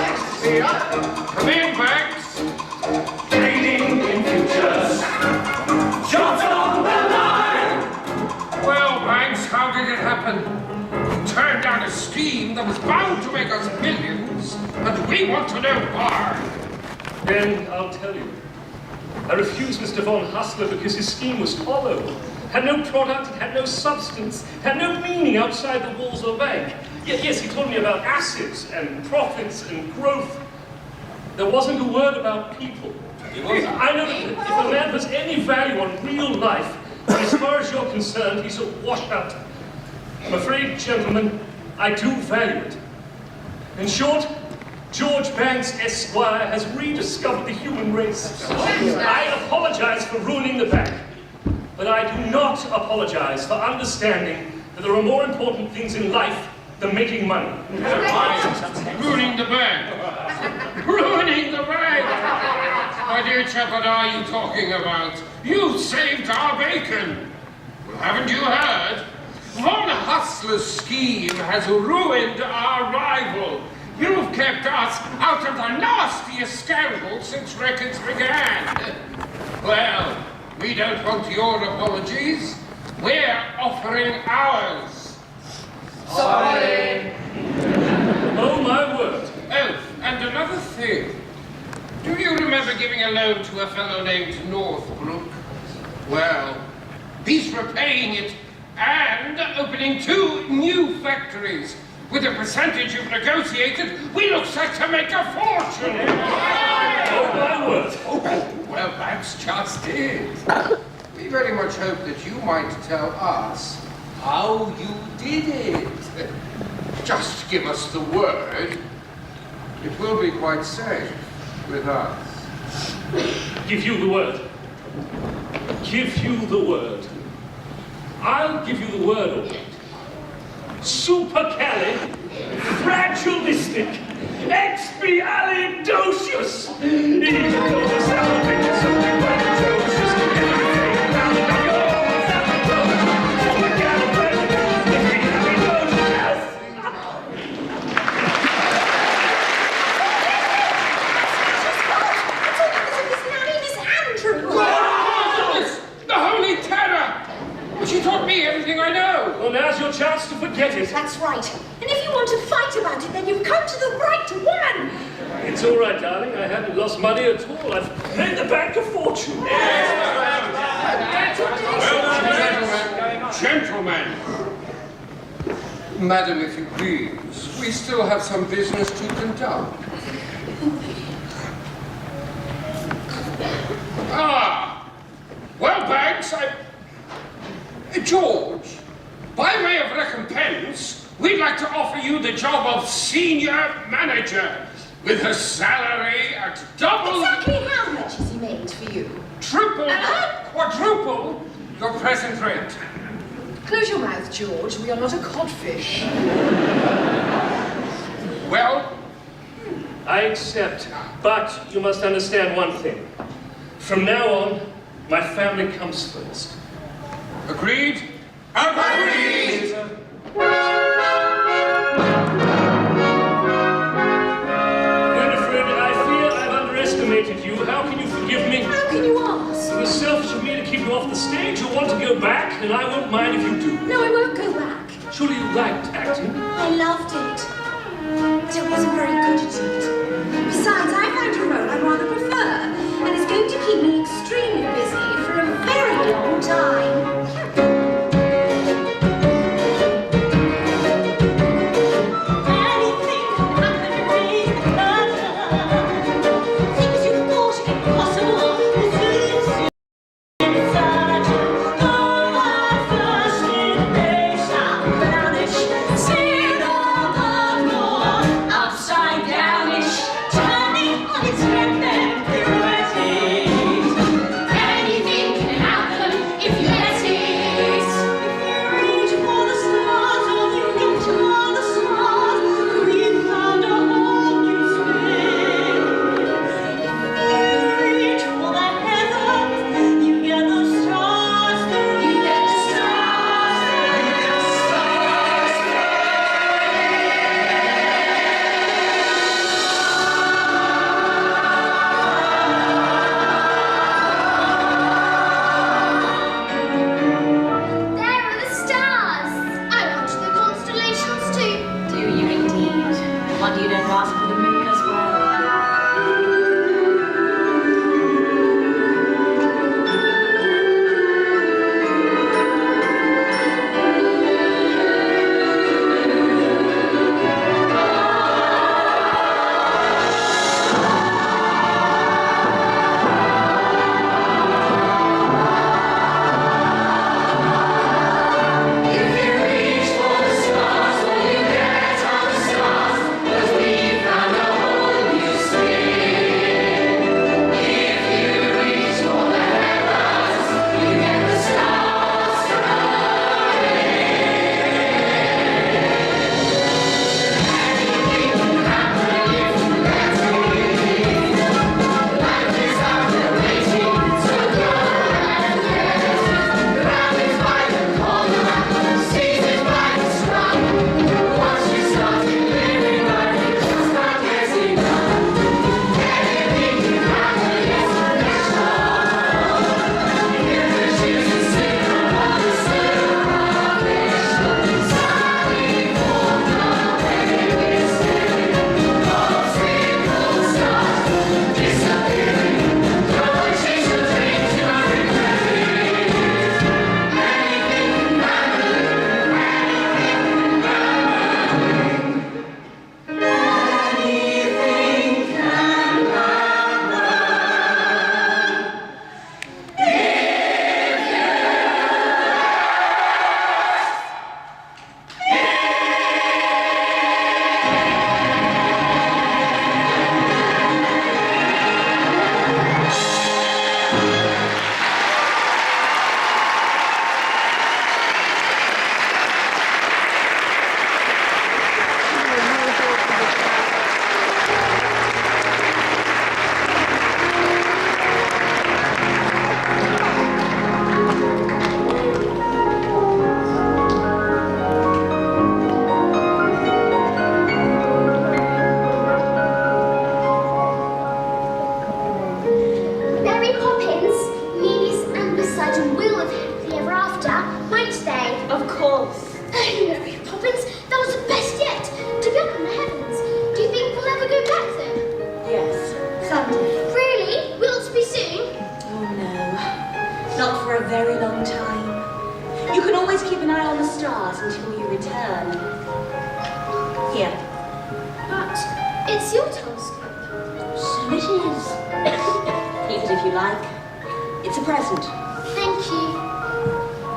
Come in, Banks. Trading in futures, jobs on the line. Well, Banks, how did it happen? You turned down a scheme that was bound to make us millions, and we want to know why. Then I'll tell you. I refused Mr. von Hustler because his scheme was hollow. Had no product, it had no substance, had no meaning outside the walls of the bank. Yes, he told me about assets and profits and growth. There wasn't a word about people. I know that if a man puts any value on real life, as far as you're concerned, he's a washout. I'm afraid, gentlemen, I do value it. In short, George Banks, Esquire, has rediscovered the human race. I apologize for ruining the bank, but I do not apologize for understanding that there are more important things in life than making money. Ruining the bank. Ruining the bank. My dear chap, what are you talking about? You saved our bacon. Well, haven't you heard? Von Hustler's scheme has ruined our rival. You've kept us out of the nastiest scandal since records began. Well, we don't want your apologies. We're offering ours. Sorry. Oh, my word. Oh, and another thing. Do you remember giving a loan to a fellow named Northbrook? Well, he's repaying it and opening 2 new factories. With the percentage you've negotiated, we look set to make a fortune. Oh, my word. Oh, well, that's just it. We very much hope that you might tell us how you did it. Just give us the word. It will be quite safe with us. Give you the word. Give you the word. I'll give you the word, all right. Supercalifragilistic, expialidocious. She taught me everything I know. Well, now's your chance to forget it. That's right. And if you want to fight about it, then you've come to the right woman. It's all right, darling. I haven't lost money at all. I've made the bank a fortune. Gentlemen, madam, if you please, we still have some business to conduct. Well, Banks, George, by way of recompense, we'd like to offer you the job of senior manager, with a salary at double... Exactly how much has he made for you? Triple, quadruple your present rate. Close your mouth, George. We are not a codfish. Well? I accept, but you must understand one thing. From now on, my family comes first. Agreed? Agreed! Winifred, I fear I've underestimated you. How can you forgive me? How can you ask? It was selfish of me to keep you off the stage. You'll want to go back, and I won't mind if you do. No, I won't go back. Surely you liked acting? I loved it. But it wasn't very good at it. Besides, I found a role I rather prefer, and it's going to keep me extremely busy for a very long time. Upside down. like. It's a present. Thank you.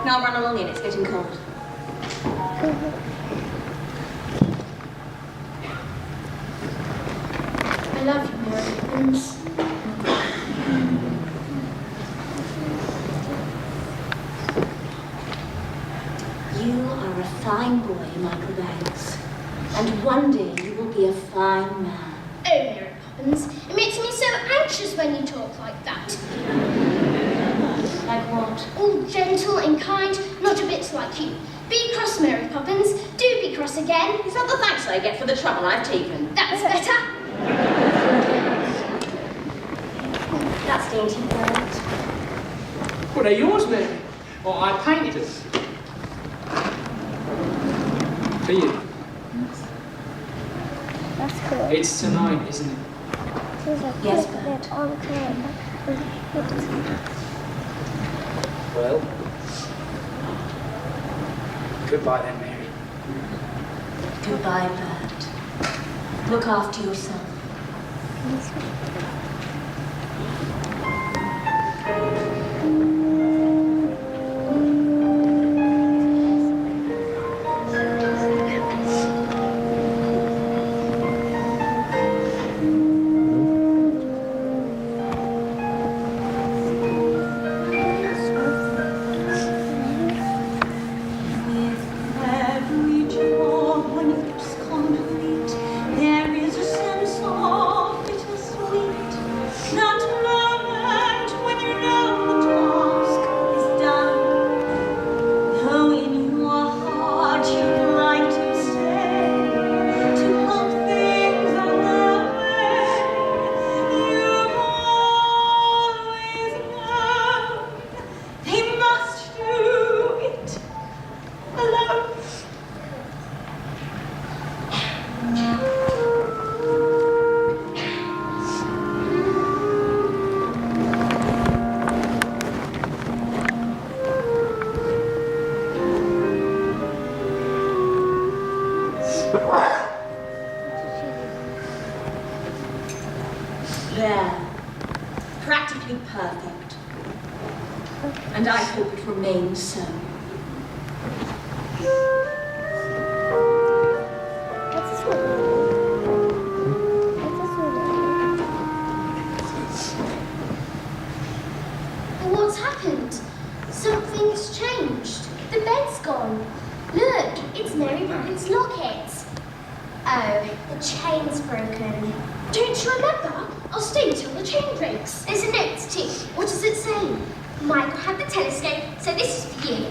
Now run along in, it's getting cold. I love you, Mary Poppins. You are a fine boy, Michael Banks. And one day you will be a fine man. Oh, Mary Poppins, it makes me so anxious when you talk like that. Like what? All gentle and kind, not a bit like you. Be cross, Mary Poppins. Do be cross again. Is that the thanks I get for the trouble I've taken? That's better. That's dainty bird. Well, they're yours, Mary. Well, I painted them. For you. That's cool. It's tonight, isn't it? Yes, Bert. Well, goodbye then, Mary. Goodbye, Bert. Look after yourself. There. Practically perfect. And I hope it remains so. What's happened? Something's changed. The bed's gone. Look, it's Mary Poppins' locket. Oh, the chain's broken. Don't you remember? I'll stay until the chain breaks. There's a note too. What does it say? Michael had the telescope, so this is for you.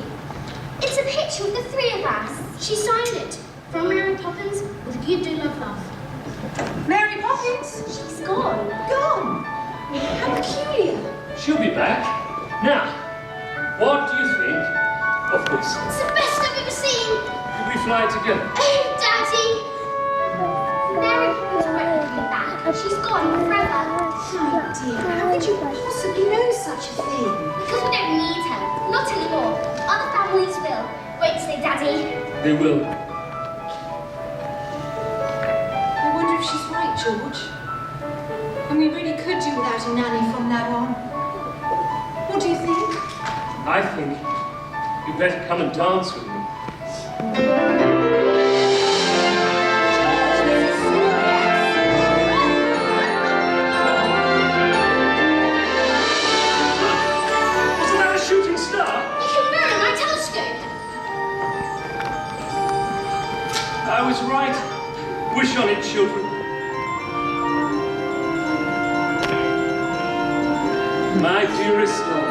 It's a picture of the three of us. She signed it. From Mary Poppins with you do love love. Mary Poppins? She's gone. Gone? How peculiar. She'll be back. Now, what do you think of this? It's the best I've ever seen. Could we fly together? Oh, Daddy! Mary Poppins won't be back. She's gone forever. Oh dear, how could you possibly know such a thing? Because we don't need her. Not anymore. Other families will. Won't they, Daddy? They will. I wonder if she's right, George. And we really could do without a nanny from now on. What do you think? I think you'd better come and dance with me. Wasn't that a shooting star? You can mirror my telescope. I was right. Wish on it, children. My dearest love.